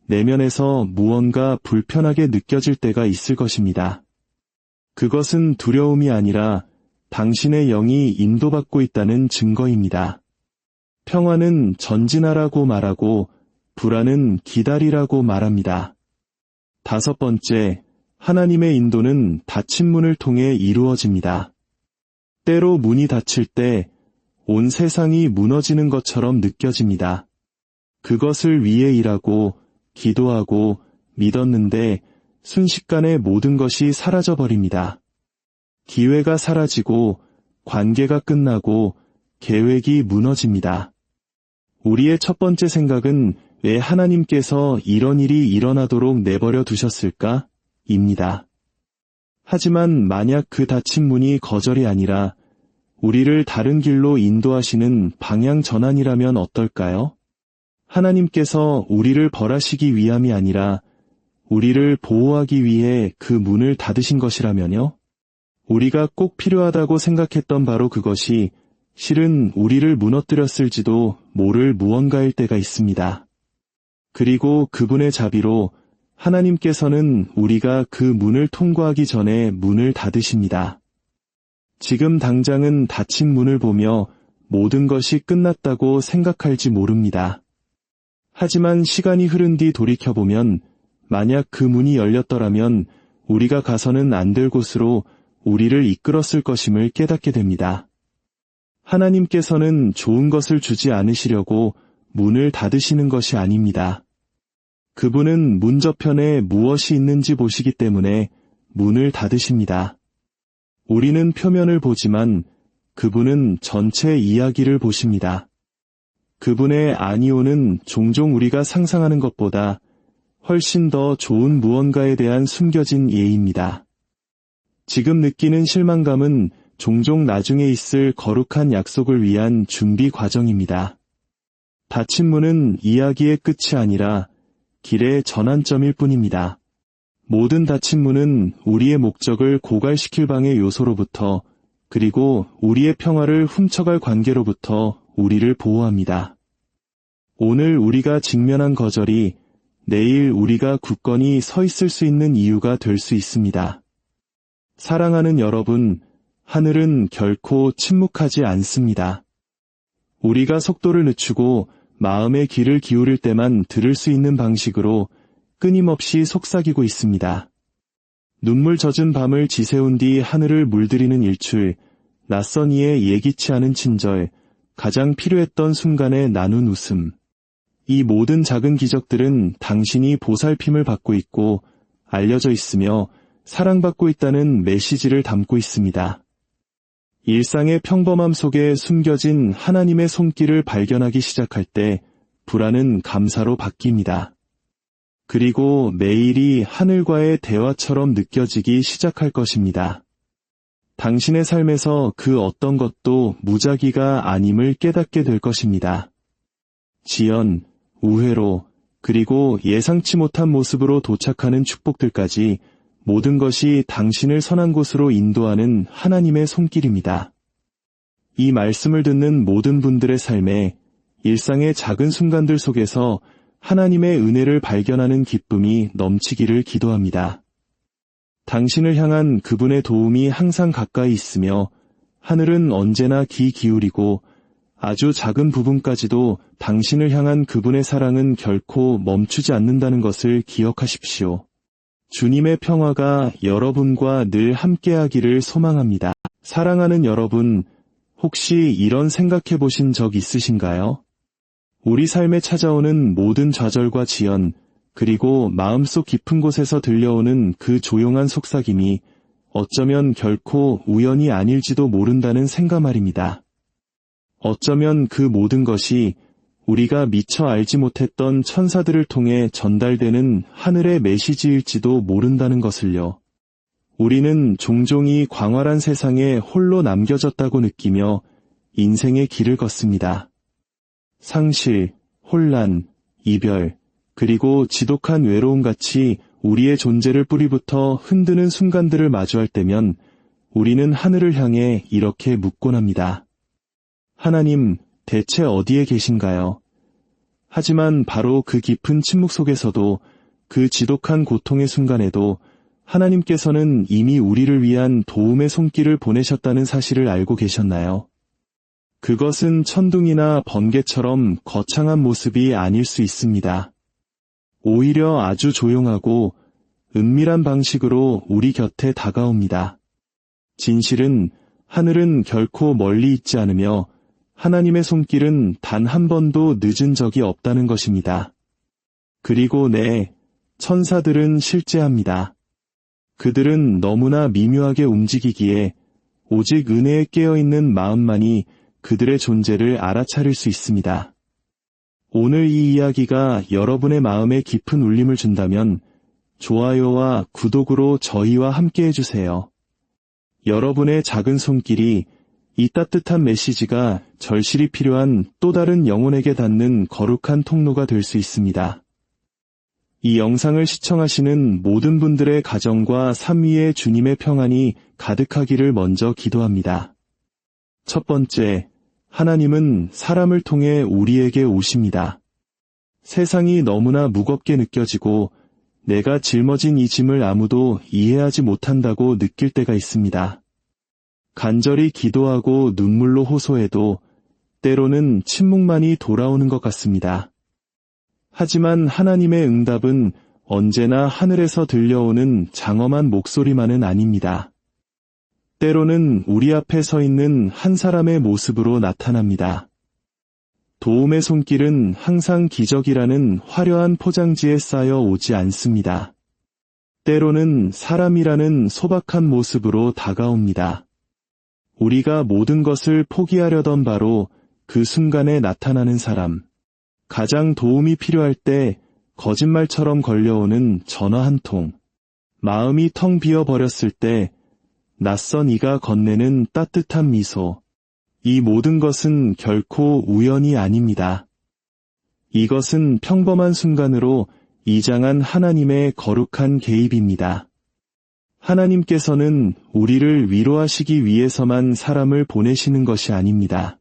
내면에서 무언가 불편하게 느껴질 때가 있을 것입니다. 그것은 두려움이 아니라 당신의 영이 인도받고 있다는 증거입니다. 평화는 전진하라고 말하고 불안은 기다리라고 말합니다. 다섯 번째, 하나님의 인도는 닫힌 문을 통해 이루어집니다. 때로 문이 닫힐 때 온 세상이 무너지는 것처럼 느껴집니다. 그것을 위해 일하고 기도하고 믿었는데 순식간에 모든 것이 사라져버립니다. 기회가 사라지고 관계가 끝나고 계획이 무너집니다. 우리의 첫 번째 생각은 왜 하나님께서 이런 일이 일어나도록 내버려 두셨을까? 입니다. 하지만 만약 그 닫힌 문이 거절이 아니라 우리를 다른 길로 인도하시는 방향 전환이라면 어떨까요? 하나님께서 우리를 벌하시기 위함이 아니라 우리를 보호하기 위해 그 문을 닫으신 것이라면요? 우리가 꼭 필요하다고 생각했던 바로 그것이 실은 우리를 무너뜨렸을지도 모를 무언가일 때가 있습니다. 그리고 그분의 자비로 하나님께서는 우리가 그 문을 통과하기 전에 문을 닫으십니다. 지금 당장은 닫힌 문을 보며 모든 것이 끝났다고 생각할지 모릅니다. 하지만 시간이 흐른 뒤 돌이켜보면 만약 그 문이 열렸더라면 우리가 가서는 안 될 곳으로 우리를 이끌었을 것임을 깨닫게 됩니다. 하나님께서는 좋은 것을 주지 않으시려고 문을 닫으시는 것이 아닙니다. 그분은 문 저편에 무엇이 있는지 보시기 때문에 문을 닫으십니다. 우리는 표면을 보지만 그분은 전체 이야기를 보십니다. 그분의 아니오는 종종 우리가 상상하는 것보다 훨씬 더 좋은 무언가에 대한 숨겨진 예입니다. 지금 느끼는 실망감은 종종 나중에 있을 거룩한 약속을 위한 준비 과정입니다. 닫힌 문은 이야기의 끝이 아니라 길의 전환점일 뿐입니다. 모든 닫힌 문은 우리의 목적을 고갈시킬 방해 요소로부터 그리고 우리의 평화를 훔쳐갈 관계로부터 우리를 보호합니다. 오늘 우리가 직면한 거절이 내일 우리가 굳건히 서 있을 수 있는 이유가 될 수 있습니다. 사랑하는 여러분, 하늘은 결코 침묵하지 않습니다. 우리가 속도를 늦추고 마음의 귀를 기울일 때만 들을 수 있는 방식으로 끊임없이 속삭이고 있습니다. 눈물 젖은 밤을 지새운 뒤 하늘을 물들이는 일출, 낯선 이의 예기치 않은 친절, 가장 필요했던 순간에 나눈 웃음. 이 모든 작은 기적들은 당신이 보살핌을 받고 있고 알려져 있으며 사랑받고 있다는 메시지를 담고 있습니다. 일상의 평범함 속에 숨겨진 하나님의 손길을 발견하기 시작할 때 불안은 감사로 바뀝니다. 그리고 매일이 하늘과의 대화처럼 느껴지기 시작할 것입니다. 당신의 삶에서 그 어떤 것도 무작위가 아님을 깨닫게 될 것입니다. 지연, 우회로, 그리고 예상치 못한 모습으로 도착하는 축복들까지 모든 것이 당신을 선한 곳으로 인도하는 하나님의 손길입니다. 이 말씀을 듣는 모든 분들의 삶에 일상의 작은 순간들 속에서 하나님의 은혜를 발견하는 기쁨이 넘치기를 기도합니다. 당신을 향한 그분의 도움이 항상 가까이 있으며 하늘은 언제나 귀 기울이고 아주 작은 부분까지도 당신을 향한 그분의 사랑은 결코 멈추지 않는다는 것을 기억하십시오. 주님의 평화가 여러분과 늘 함께하기를 소망합니다. 사랑하는 여러분, 혹시 이런 생각해 보신 적 있으신가요? 우리 삶에 찾아오는 모든 좌절과 지연, 그리고 마음속 깊은 곳에서 들려오는 그 조용한 속삭임이 어쩌면 결코 우연이 아닐지도 모른다는 생각 말입니다. 어쩌면 그 모든 것이 우리가 미처 알지 못했던 천사들을 통해 전달되는 하늘의 메시지일지도 모른다는 것을요. 우리는 종종 이 광활한 세상에 홀로 남겨졌다고 느끼며 인생의 길을 걷습니다. 상실, 혼란, 이별, 그리고 지독한 외로움같이 우리의 존재를 뿌리부터 흔드는 순간들을 마주할 때면 우리는 하늘을 향해 이렇게 묻곤 합니다. 하나님, 대체 어디에 계신가요? 하지만 바로 그 깊은 침묵 속에서도 그 지독한 고통의 순간에도 하나님께서는 이미 우리를 위한 도움의 손길을 보내셨다는 사실을 알고 계셨나요? 그것은 천둥이나 번개처럼 거창한 모습이 아닐 수 있습니다. 오히려 아주 조용하고 은밀한 방식으로 우리 곁에 다가옵니다. 진실은 하늘은 결코 멀리 있지 않으며 하나님의 손길은 단 한 번도 늦은 적이 없다는 것입니다. 그리고 천사들은 실제합니다. 그들은 너무나 미묘하게 움직이기에 오직 은혜에 깨어있는 마음만이 그들의 존재를 알아차릴 수 있습니다. 오늘 이 이야기가 여러분의 마음에 깊은 울림을 준다면 좋아요와 구독으로 저희와 함께 해주세요. 여러분의 작은 손길이 이 따뜻한 메시지가 절실히 필요한 또 다른 영혼에게 닿는 거룩한 통로가 될 수 있습니다. 이 영상을 시청하시는 모든 분들의 가정과 삶 위에 주님의 평안이 가득하기를 먼저 기도합니다. 첫 번째, 하나님은 사람을 통해 우리에게 오십니다. 세상이 너무나 무겁게 느껴지고 내가 짊어진 이 짐을 아무도 이해하지 못한다고 느낄 때가 있습니다. 간절히 기도하고 눈물로 호소해도 때로는 침묵만이 돌아오는 것 같습니다. 하지만 하나님의 응답은 언제나 하늘에서 들려오는 장엄한 목소리만은 아닙니다. 때로는 우리 앞에 서 있는 한 사람의 모습으로 나타납니다. 도움의 손길은 항상 기적이라는 화려한 포장지에 쌓여 오지 않습니다. 때로는 사람이라는 소박한 모습으로 다가옵니다. 우리가 모든 것을 포기하려던 바로 그 순간에 나타나는 사람, 가장 도움이 필요할 때 거짓말처럼 걸려오는 전화 한 통, 마음이 텅 비어버렸을 때 낯선 이가 건네는 따뜻한 미소, 이 모든 것은 결코 우연이 아닙니다. 이것은 평범한 순간으로 이장한 하나님의 거룩한 개입입니다. 하나님께서는 우리를 위로하시기 위해서만 사람을 보내시는 것이 아닙니다.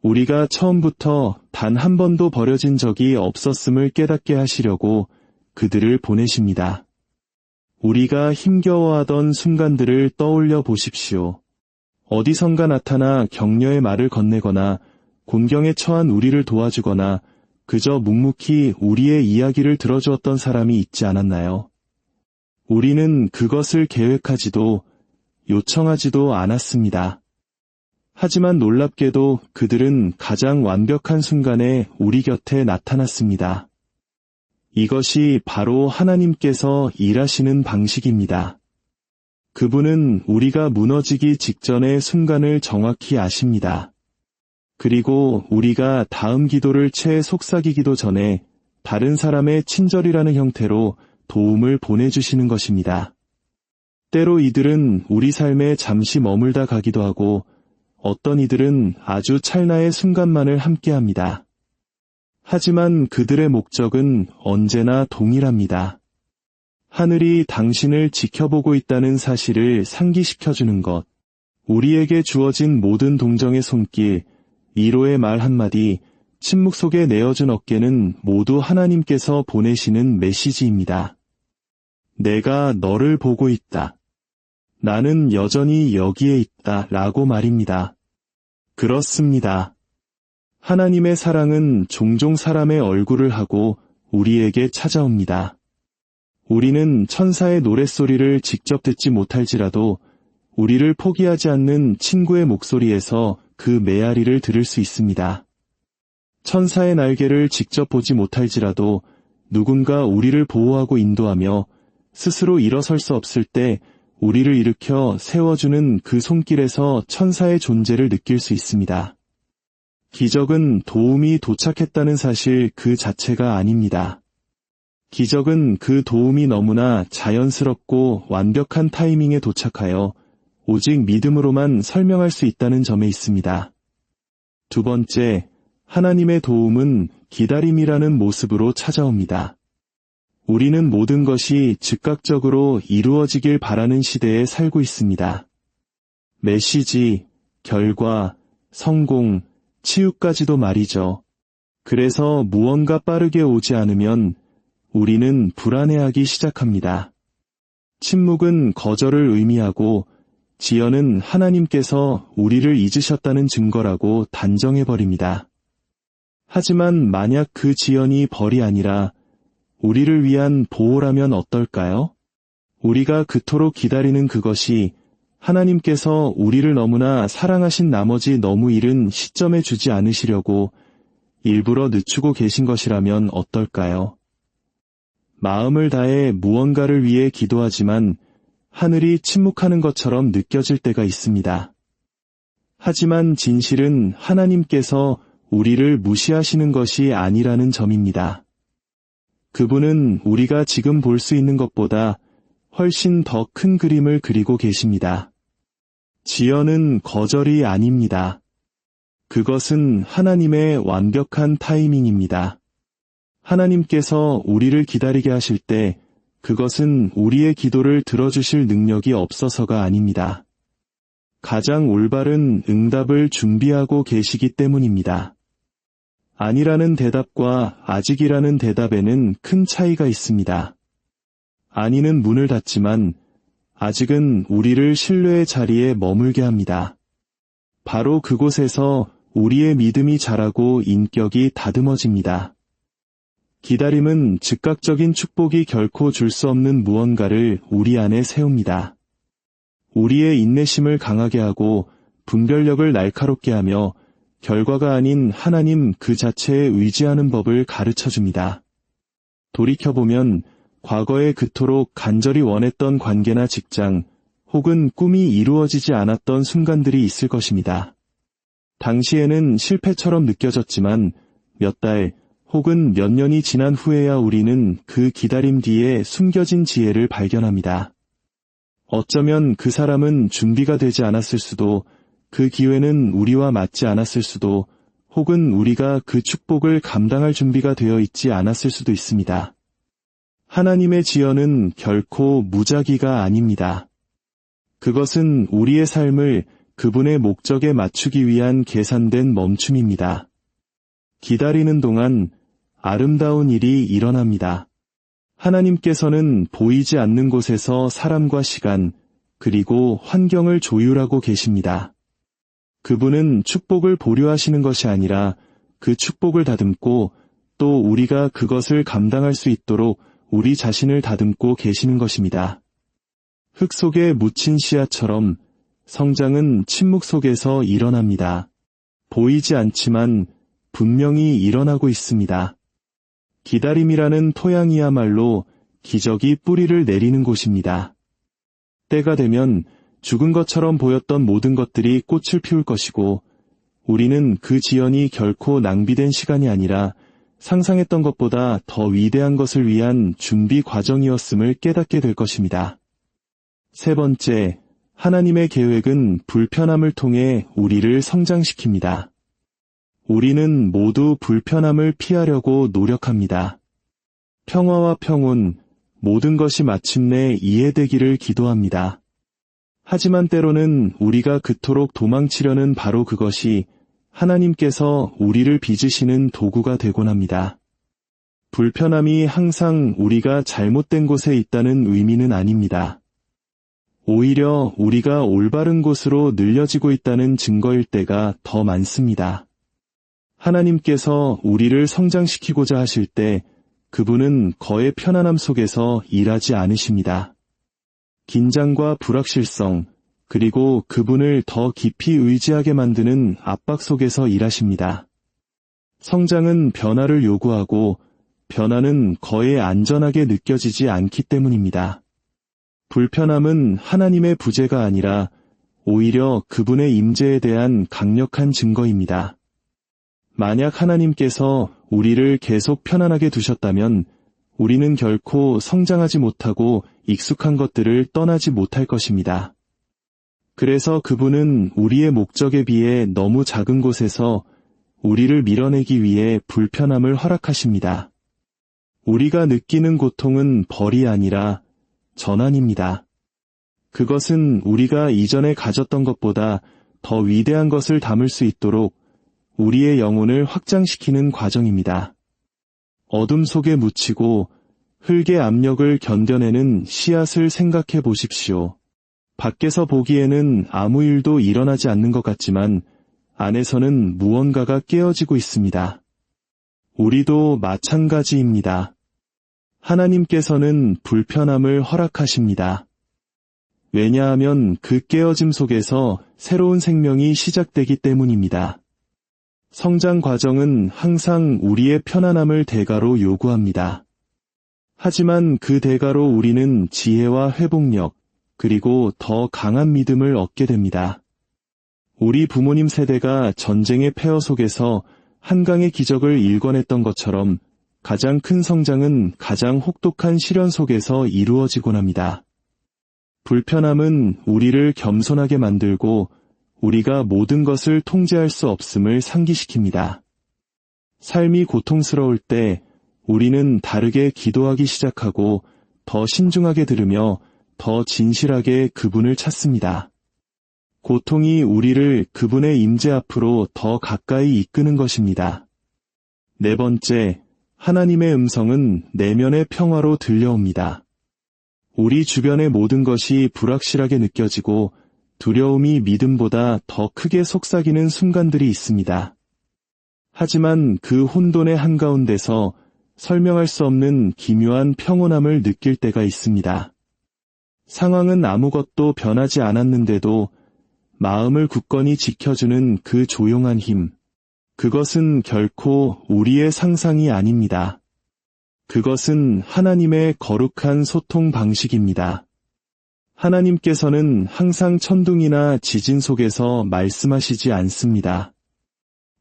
우리가 처음부터 단 한 번도 버려진 적이 없었음을 깨닫게 하시려고 그들을 보내십니다. 우리가 힘겨워하던 순간들을 떠올려 보십시오. 어디선가 나타나 격려의 말을 건네거나 곤경에 처한 우리를 도와주거나 그저 묵묵히 우리의 이야기를 들어주었던 사람이 있지 않았나요? 우리는 그것을 계획하지도 요청하지도 않았습니다. 하지만 놀랍게도 그들은 가장 완벽한 순간에 우리 곁에 나타났습니다. 이것이 바로 하나님께서 일하시는 방식입니다. 그분은 우리가 무너지기 직전의 순간을 정확히 아십니다. 그리고 우리가 다음 기도를 채 속삭이기도 전에 다른 사람의 친절이라는 형태로 도움을 보내주시는 것입니다. 때로 이들은 우리 삶에 잠시 머물다 가기도 하고 어떤 이들은 아주 찰나의 순간만을 함께합니다. 하지만 그들의 목적은 언제나 동일합니다. 하늘이 당신을 지켜보고 있다는 사실을 상기시켜주는 것, 우리에게 주어진 모든 동정의 손길, 위로의 말 한마디, 침묵 속에 내어준 어깨는 모두 하나님께서 보내시는 메시지입니다. 내가 너를 보고 있다. 나는 여전히 여기에 있다. 라고 말입니다. 그렇습니다. 하나님의 사랑은 종종 사람의 얼굴을 하고 우리에게 찾아옵니다. 우리는 천사의 노랫소리를 직접 듣지 못할지라도 우리를 포기하지 않는 친구의 목소리에서 그 메아리를 들을 수 있습니다. 천사의 날개를 직접 보지 못할지라도 누군가 우리를 보호하고 인도하며 스스로 일어설 수 없을 때 우리를 일으켜 세워주는 그 손길에서 천사의 존재를 느낄 수 있습니다. 기적은 도움이 도착했다는 사실 그 자체가 아닙니다. 기적은 그 도움이 너무나 자연스럽고 완벽한 타이밍에 도착하여 오직 믿음으로만 설명할 수 있다는 점에 있습니다. 두 번째, 하나님의 도움은 기다림이라는 모습으로 찾아옵니다. 우리는 모든 것이 즉각적으로 이루어지길 바라는 시대에 살고 있습니다. 메시지, 결과, 성공, 치유까지도 말이죠. 그래서 무언가 빠르게 오지 않으면 우리는 불안해하기 시작합니다. 침묵은 거절을 의미하고 지연은 하나님께서 우리를 잊으셨다는 증거라고 단정해버립니다. 하지만 만약 그 지연이 벌이 아니라 우리를 위한 보호라면 어떨까요? 우리가 그토록 기다리는 그것이 하나님께서 우리를 너무나 사랑하신 나머지 너무 이른 시점에 주지 않으시려고 일부러 늦추고 계신 것이라면 어떨까요? 마음을 다해 무언가를 위해 기도하지만 하늘이 침묵하는 것처럼 느껴질 때가 있습니다. 하지만 진실은 하나님께서 우리를 무시하시는 것이 아니라는 점입니다. 그분은 우리가 지금 볼 수 있는 것보다 훨씬 더 큰 그림을 그리고 계십니다. 지연은 거절이 아닙니다. 그것은 하나님의 완벽한 타이밍입니다. 하나님께서 우리를 기다리게 하실 때 그것은 우리의 기도를 들어주실 능력이 없어서가 아닙니다. 가장 올바른 응답을 준비하고 계시기 때문입니다. 아니라는 대답과 아직이라는 대답에는 큰 차이가 있습니다. 아니는 문을 닫지만 아직은 우리를 신뢰의 자리에 머물게 합니다. 바로 그곳에서 우리의 믿음이 자라고 인격이 다듬어집니다. 기다림은 즉각적인 축복이 결코 줄 수 없는 무언가를 우리 안에 세웁니다. 우리의 인내심을 강하게 하고 분별력을 날카롭게 하며 결과가 아닌 하나님 그 자체에 의지하는 법을 가르쳐줍니다. 돌이켜보면 과거에 그토록 간절히 원했던 관계나 직장 혹은 꿈이 이루어지지 않았던 순간들이 있을 것입니다. 당시에는 실패처럼 느껴졌지만 몇 달 혹은 몇 년이 지난 후에야 우리는 그 기다림 뒤에 숨겨진 지혜를 발견합니다. 어쩌면 그 사람은 준비가 되지 않았을 수도, 그 기회는 우리와 맞지 않았을 수도, 혹은 우리가 그 축복을 감당할 준비가 되어 있지 않았을 수도 있습니다. 하나님의 지연은 결코 무작위가 아닙니다. 그것은 우리의 삶을 그분의 목적에 맞추기 위한 계산된 멈춤입니다. 기다리는 동안 아름다운 일이 일어납니다. 하나님께서는 보이지 않는 곳에서 사람과 시간, 그리고 환경을 조율하고 계십니다. 그분은 축복을 보류하시는 것이 아니라 그 축복을 다듬고 또 우리가 그것을 감당할 수 있도록 우리 자신을 다듬고 계시는 것입니다. 흙 속에 묻힌 씨앗처럼 성장은 침묵 속에서 일어납니다. 보이지 않지만 분명히 일어나고 있습니다. 기다림이라는 토양이야말로 기적이 뿌리를 내리는 곳입니다. 때가 되면 죽은 것처럼 보였던 모든 것들이 꽃을 피울 것이고 우리는 그 지연이 결코 낭비된 시간이 아니라 상상했던 것보다 더 위대한 것을 위한 준비 과정이었음을 깨닫게 될 것입니다. 세 번째, 하나님의 계획은 불편함을 통해 우리를 성장시킵니다. 우리는 모두 불편함을 피하려고 노력합니다. 평화와 평온, 모든 것이 마침내 이해되기를 기도합니다. 하지만 때로는 우리가 그토록 도망치려는 바로 그것이 하나님께서 우리를 빚으시는 도구가 되곤 합니다. 불편함이 항상 우리가 잘못된 곳에 있다는 의미는 아닙니다. 오히려 우리가 올바른 곳으로 늘려지고 있다는 증거일 때가 더 많습니다. 하나님께서 우리를 성장시키고자 하실 때 그분은 거의 편안함 속에서 일하지 않으십니다. 긴장과 불확실성, 그리고 그분을 더 깊이 의지하게 만드는 압박 속에서 일하십니다. 성장은 변화를 요구하고 변화는 거의 안전하게 느껴지지 않기 때문입니다. 불편함은 하나님의 부재가 아니라 오히려 그분의 임재에 대한 강력한 증거입니다. 만약 하나님께서 우리를 계속 편안하게 두셨다면 우리는 결코 성장하지 못하고 익숙한 것들을 떠나지 못할 것입니다. 그래서 그분은 우리의 목적에 비해 너무 작은 곳에서 우리를 밀어내기 위해 불편함을 허락하십니다. 우리가 느끼는 고통은 벌이 아니라 전환입니다. 그것은 우리가 이전에 가졌던 것보다 더 위대한 것을 담을 수 있도록 우리의 영혼을 확장시키는 과정입니다. 어둠 속에 묻히고 흙의 압력을 견뎌내는 씨앗을 생각해 보십시오. 밖에서 보기에는 아무 일도 일어나지 않는 것 같지만 안에서는 무언가가 깨어지고 있습니다. 우리도 마찬가지입니다. 하나님께서는 불편함을 허락하십니다. 왜냐하면 그 깨어짐 속에서 새로운 생명이 시작되기 때문입니다. 성장 과정은 항상 우리의 편안함을 대가로 요구합니다. 하지만 그 대가로 우리는 지혜와 회복력, 그리고 더 강한 믿음을 얻게 됩니다. 우리 부모님 세대가 전쟁의 폐허 속에서 한강의 기적을 일궈냈던 것처럼 가장 큰 성장은 가장 혹독한 시련 속에서 이루어지곤 합니다. 불편함은 우리를 겸손하게 만들고 우리가 모든 것을 통제할 수 없음을 상기시킵니다. 삶이 고통스러울 때 우리는 다르게 기도하기 시작하고 더 신중하게 들으며 더 진실하게 그분을 찾습니다. 고통이 우리를 그분의 임재 앞으로 더 가까이 이끄는 것입니다. 네 번째, 하나님의 음성은 내면의 평화로 들려옵니다. 우리 주변의 모든 것이 불확실하게 느껴지고 두려움이 믿음보다 더 크게 속삭이는 순간들이 있습니다. 하지만 그 혼돈의 한가운데서 설명할 수 없는 기묘한 평온함을 느낄 때가 있습니다. 상황은 아무것도 변하지 않았는데도 마음을 굳건히 지켜주는 그 조용한 힘, 그것은 결코 우리의 상상이 아닙니다. 그것은 하나님의 거룩한 소통 방식입니다. 하나님께서는 항상 천둥이나 지진 속에서 말씀하시지 않습니다.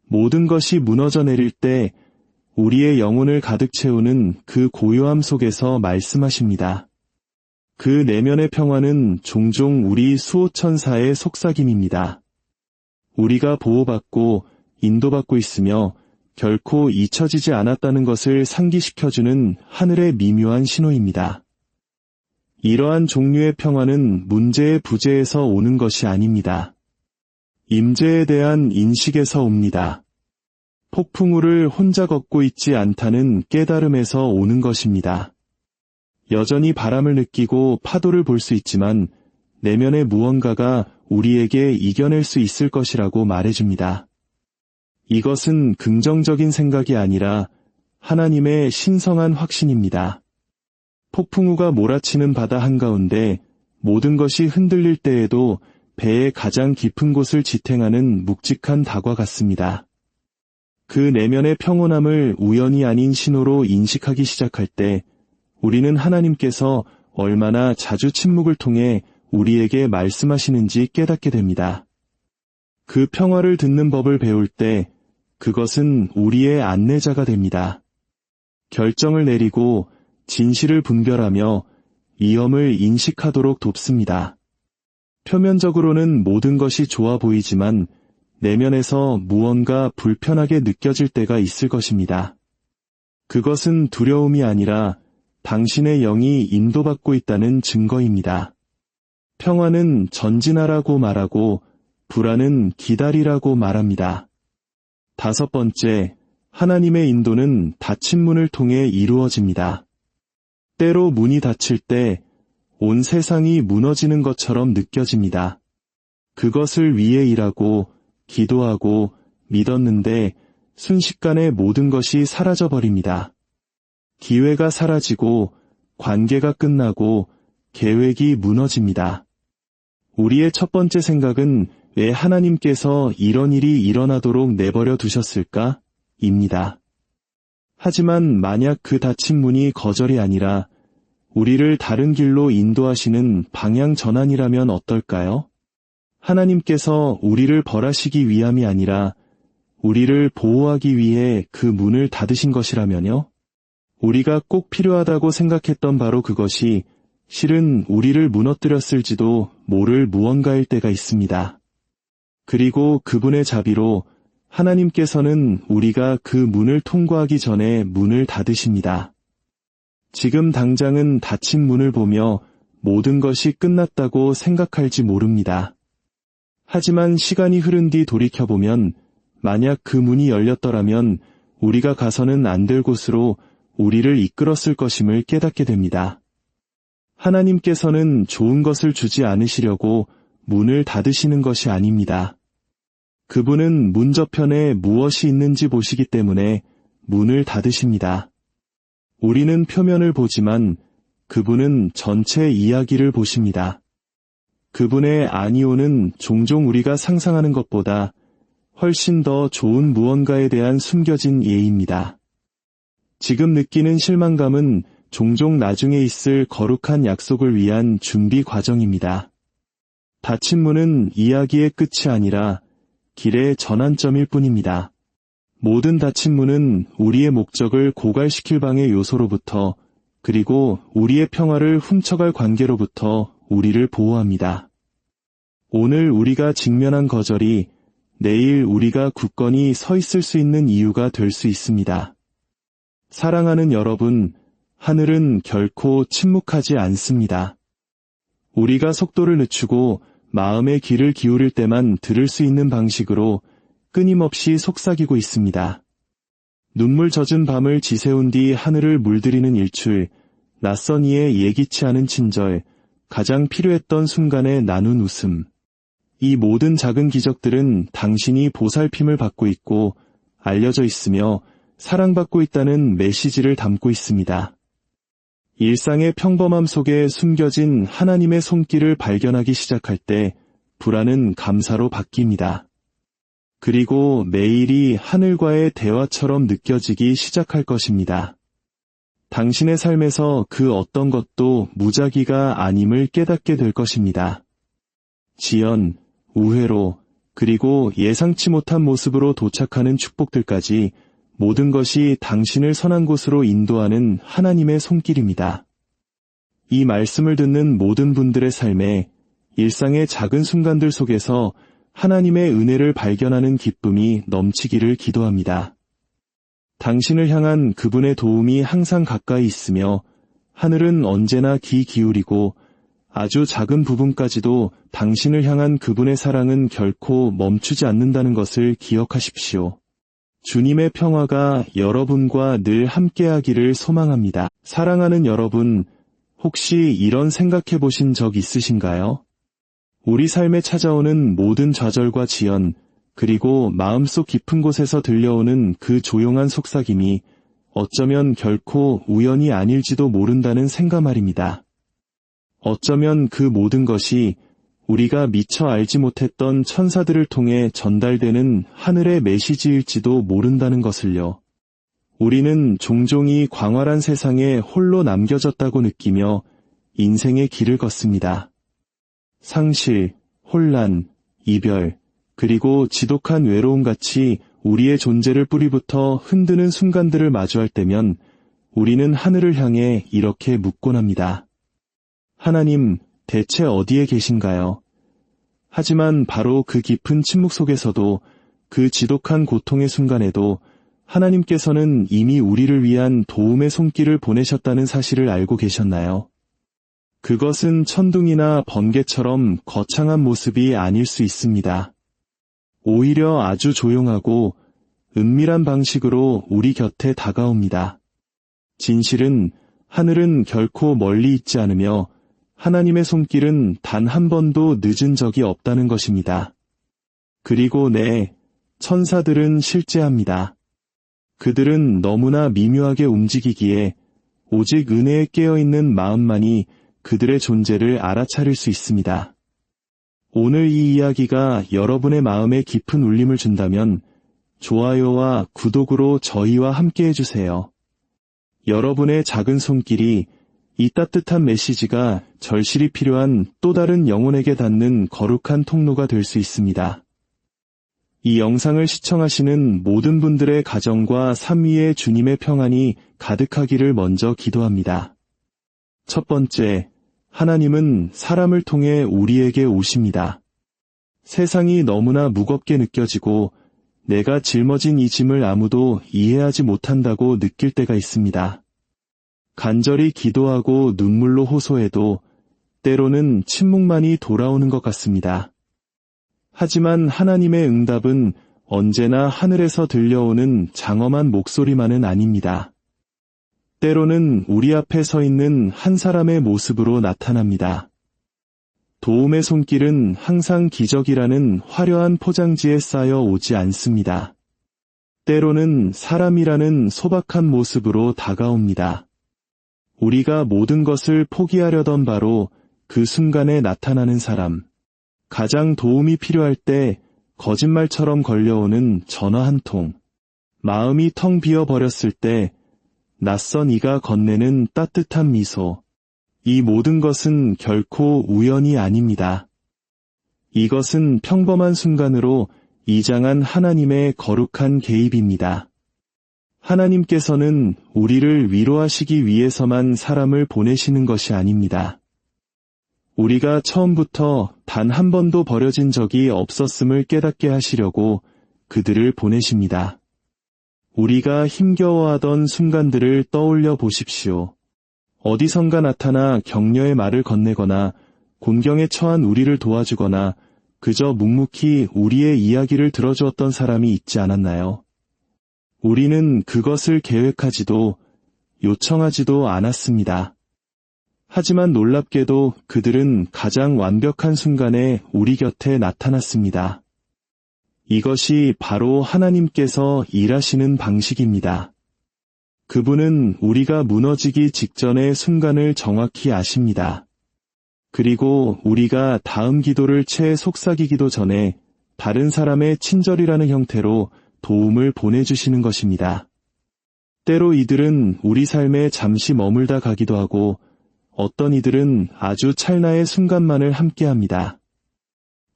모든 것이 무너져 내릴 때 우리의 영혼을 가득 채우는 그 고요함 속에서 말씀하십니다. 그 내면의 평화는 종종 우리 수호천사의 속삭임입니다. 우리가 보호받고 인도받고 있으며 결코 잊혀지지 않았다는 것을 상기시켜주는 하늘의 미묘한 신호입니다. 이러한 종류의 평화는 문제의 부재에서 오는 것이 아닙니다. 임재에 대한 인식에서 옵니다. 폭풍우를 혼자 걷고 있지 않다는 깨달음에서 오는 것입니다. 여전히 바람을 느끼고 파도를 볼 수 있지만 내면의 무언가가 우리에게 이겨낼 수 있을 것이라고 말해줍니다. 이것은 긍정적인 생각이 아니라 하나님의 신성한 확신입니다. 폭풍우가 몰아치는 바다 한가운데 모든 것이 흔들릴 때에도 배의 가장 깊은 곳을 지탱하는 묵직한 닭과 같습니다. 그 내면의 평온함을 우연이 아닌 신호로 인식하기 시작할 때 우리는 하나님께서 얼마나 자주 침묵을 통해 우리에게 말씀하시는지 깨닫게 됩니다. 그 평화를 듣는 법을 배울 때 그것은 우리의 안내자가 됩니다. 결정을 내리고 진실을 분별하며 위험을 인식하도록 돕습니다. 표면적으로는 모든 것이 좋아 보이지만 내면에서 무언가 불편하게 느껴질 때가 있을 것입니다. 그것은 두려움이 아니라 당신의 영이 인도받고 있다는 증거입니다. 평화는 전진하라고 말하고 불안은 기다리라고 말합니다. 5번째, 하나님의 인도는 닫힌 문을 통해 이루어집니다. 때로 문이 닫힐 때 온 세상이 무너지는 것처럼 느껴집니다. 그것을 위해 일하고 기도하고 믿었는데 순식간에 모든 것이 사라져버립니다. 기회가 사라지고 관계가 끝나고 계획이 무너집니다. 우리의 첫 번째 생각은 왜 하나님께서 이런 일이 일어나도록 내버려 두셨을까? 입니다. 하지만 만약 그 닫힌 문이 거절이 아니라 우리를 다른 길로 인도하시는 방향 전환이라면 어떨까요? 하나님께서 우리를 벌하시기 위함이 아니라 우리를 보호하기 위해 그 문을 닫으신 것이라면요? 우리가 꼭 필요하다고 생각했던 바로 그것이 실은 우리를 무너뜨렸을지도 모를 무언가일 때가 있습니다. 그리고 그분의 자비로 하나님께서는 우리가 그 문을 통과하기 전에 문을 닫으십니다. 지금 당장은 닫힌 문을 보며 모든 것이 끝났다고 생각할지 모릅니다. 하지만 시간이 흐른 뒤 돌이켜보면 만약 그 문이 열렸더라면 우리가 가서는 안 될 곳으로 우리를 이끌었을 것임을 깨닫게 됩니다. 하나님께서는 좋은 것을 주지 않으시려고 문을 닫으시는 것이 아닙니다. 그분은 문 저편에 무엇이 있는지 보시기 때문에 문을 닫으십니다. 우리는 표면을 보지만 그분은 전체 이야기를 보십니다. 그분의 아니오는 종종 우리가 상상하는 것보다 훨씬 더 좋은 무언가에 대한 숨겨진 예입니다. 지금 느끼는 실망감은 종종 나중에 있을 거룩한 약속을 위한 준비 과정입니다. 닫힌 문은 이야기의 끝이 아니라 길의 전환점일 뿐입니다. 모든 닫힌 문은 우리의 목적을 고갈시킬 방의 요소로부터 그리고 우리의 평화를 훔쳐갈 관계로부터 우리를 보호합니다. 오늘 우리가 직면한 거절이 내일 우리가 굳건히 서 있을 수 있는 이유가 될 수 있습니다. 사랑하는 여러분, 하늘은 결코 침묵하지 않습니다. 우리가 속도를 늦추고 마음의 귀를 기울일 때만 들을 수 있는 방식으로 끊임없이 속삭이고 있습니다. 눈물 젖은 밤을 지새운 뒤 하늘을 물들이는 일출, 낯선 이의 예기치 않은 친절, 가장 필요했던 순간에 나눈 웃음. 이 모든 작은 기적들은 당신이 보살핌을 받고 있고 알려져 있으며 사랑받고 있다는 메시지를 담고 있습니다. 일상의 평범함 속에 숨겨진 하나님의 손길을 발견하기 시작할 때 불안은 감사로 바뀝니다. 그리고 매일이 하늘과의 대화처럼 느껴지기 시작할 것입니다. 당신의 삶에서 그 어떤 것도 무작위가 아님을 깨닫게 될 것입니다. 지연, 우회로, 그리고 예상치 못한 모습으로 도착하는 축복들까지 모든 것이 당신을 선한 곳으로 인도하는 하나님의 손길입니다. 이 말씀을 듣는 모든 분들의 삶에 일상의 작은 순간들 속에서 하나님의 은혜를 발견하는 기쁨이 넘치기를 기도합니다. 당신을 향한 그분의 도움이 항상 가까이 있으며 하늘은 언제나 귀 기울이고 아주 작은 부분까지도 당신을 향한 그분의 사랑은 결코 멈추지 않는다는 것을 기억하십시오. 주님의 평화가 여러분과 늘 함께하기를 소망합니다. 사랑하는 여러분, 혹시 이런 생각해 보신 적 있으신가요? 우리 삶에 찾아오는 모든 좌절과 지연, 그리고 마음속 깊은 곳에서 들려오는 그 조용한 속삭임이 어쩌면 결코 우연이 아닐지도 모른다는 생각 말입니다. 어쩌면 그 모든 것이 우리가 미처 알지 못했던 천사들을 통해 전달되는 하늘의 메시지일지도 모른다는 것을요. 우리는 종종 이 광활한 세상에 홀로 남겨졌다고 느끼며 인생의 길을 걷습니다. 상실, 혼란, 이별, 그리고 지독한 외로움같이 우리의 존재를 뿌리부터 흔드는 순간들을 마주할 때면 우리는 하늘을 향해 이렇게 묻곤 합니다. 하나님, 대체 어디에 계신가요? 하지만 바로 그 깊은 침묵 속에서도 그 지독한 고통의 순간에도 하나님께서는 이미 우리를 위한 도움의 손길을 보내셨다는 사실을 알고 계셨나요? 그것은 천둥이나 번개처럼 거창한 모습이 아닐 수 있습니다. 오히려 아주 조용하고 은밀한 방식으로 우리 곁에 다가옵니다. 진실은 하늘은 결코 멀리 있지 않으며 하나님의 손길은 단 한 번도 늦은 적이 없다는 것입니다. 그리고 천사들은 실제합니다. 그들은 너무나 미묘하게 움직이기에 오직 은혜에 깨어있는 마음만이 그들의 존재를 알아차릴 수 있습니다. 오늘 이 이야기가 여러분의 마음에 깊은 울림을 준다면 좋아요와 구독으로 저희와 함께 해주세요. 여러분의 작은 손길이 이 따뜻한 메시지가 절실히 필요한 또 다른 영혼에게 닿는 거룩한 통로가 될 수 있습니다. 이 영상을 시청하시는 모든 분들의 가정과 삶 위에 주님의 평안이 가득하기를 먼저 기도합니다. 첫 번째, 하나님은 사람을 통해 우리에게 오십니다. 세상이 너무나 무겁게 느껴지고 내가 짊어진 이 짐을 아무도 이해하지 못한다고 느낄 때가 있습니다. 간절히 기도하고 눈물로 호소해도 때로는 침묵만이 돌아오는 것 같습니다. 하지만 하나님의 응답은 언제나 하늘에서 들려오는 장엄한 목소리만은 아닙니다. 때로는 우리 앞에 서 있는 한 사람의 모습으로 나타납니다. 도움의 손길은 항상 기적이라는 화려한 포장지에 쌓여 오지 않습니다. 때로는 사람이라는 소박한 모습으로 다가옵니다. 우리가 모든 것을 포기하려던 바로 그 순간에 나타나는 사람, 가장 도움이 필요할 때 거짓말처럼 걸려오는 전화 한 통, 마음이 텅 비어버렸을 때 낯선 이가 건네는 따뜻한 미소, 이 모든 것은 결코 우연이 아닙니다. 이것은 평범한 순간으로 이장한 하나님의 거룩한 개입입니다. 하나님께서는 우리를 위로하시기 위해서만 사람을 보내시는 것이 아닙니다. 우리가 처음부터 단 한 번도 버려진 적이 없었음을 깨닫게 하시려고 그들을 보내십니다. 우리가 힘겨워하던 순간들을 떠올려 보십시오. 어디선가 나타나 격려의 말을 건네거나 곤경에 처한 우리를 도와주거나 그저 묵묵히 우리의 이야기를 들어주었던 사람이 있지 않았나요? 우리는 그것을 계획하지도 요청하지도 않았습니다. 하지만 놀랍게도 그들은 가장 완벽한 순간에 우리 곁에 나타났습니다. 이것이 바로 하나님께서 일하시는 방식입니다. 그분은 우리가 무너지기 직전의 순간을 정확히 아십니다. 그리고 우리가 다음 기도를 채 속삭이기도 전에 다른 사람의 친절이라는 형태로 도움을 보내주시는 것입니다. 때로 이들은 우리 삶에 잠시 머물다 가기도 하고 어떤 이들은 아주 찰나의 순간만을 함께합니다.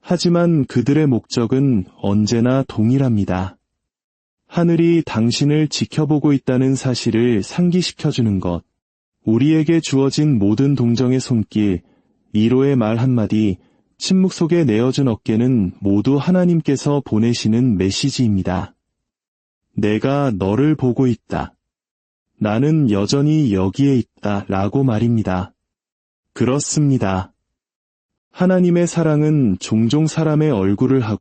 하지만 그들의 목적은 언제나 동일합니다. 하늘이 당신을 지켜보고 있다는 사실을 상기시켜주는 것, 우리에게 주어진 모든 동정의 손길, 위로의 말 한마디, 침묵 속에 내어준 어깨는 모두 하나님께서 보내시는 메시지입니다. 내가 너를 보고 있다. 나는 여전히 여기에 있다 라고 말입니다. 그렇습니다. 하나님의 사랑은 종종 사람의 얼굴을 하고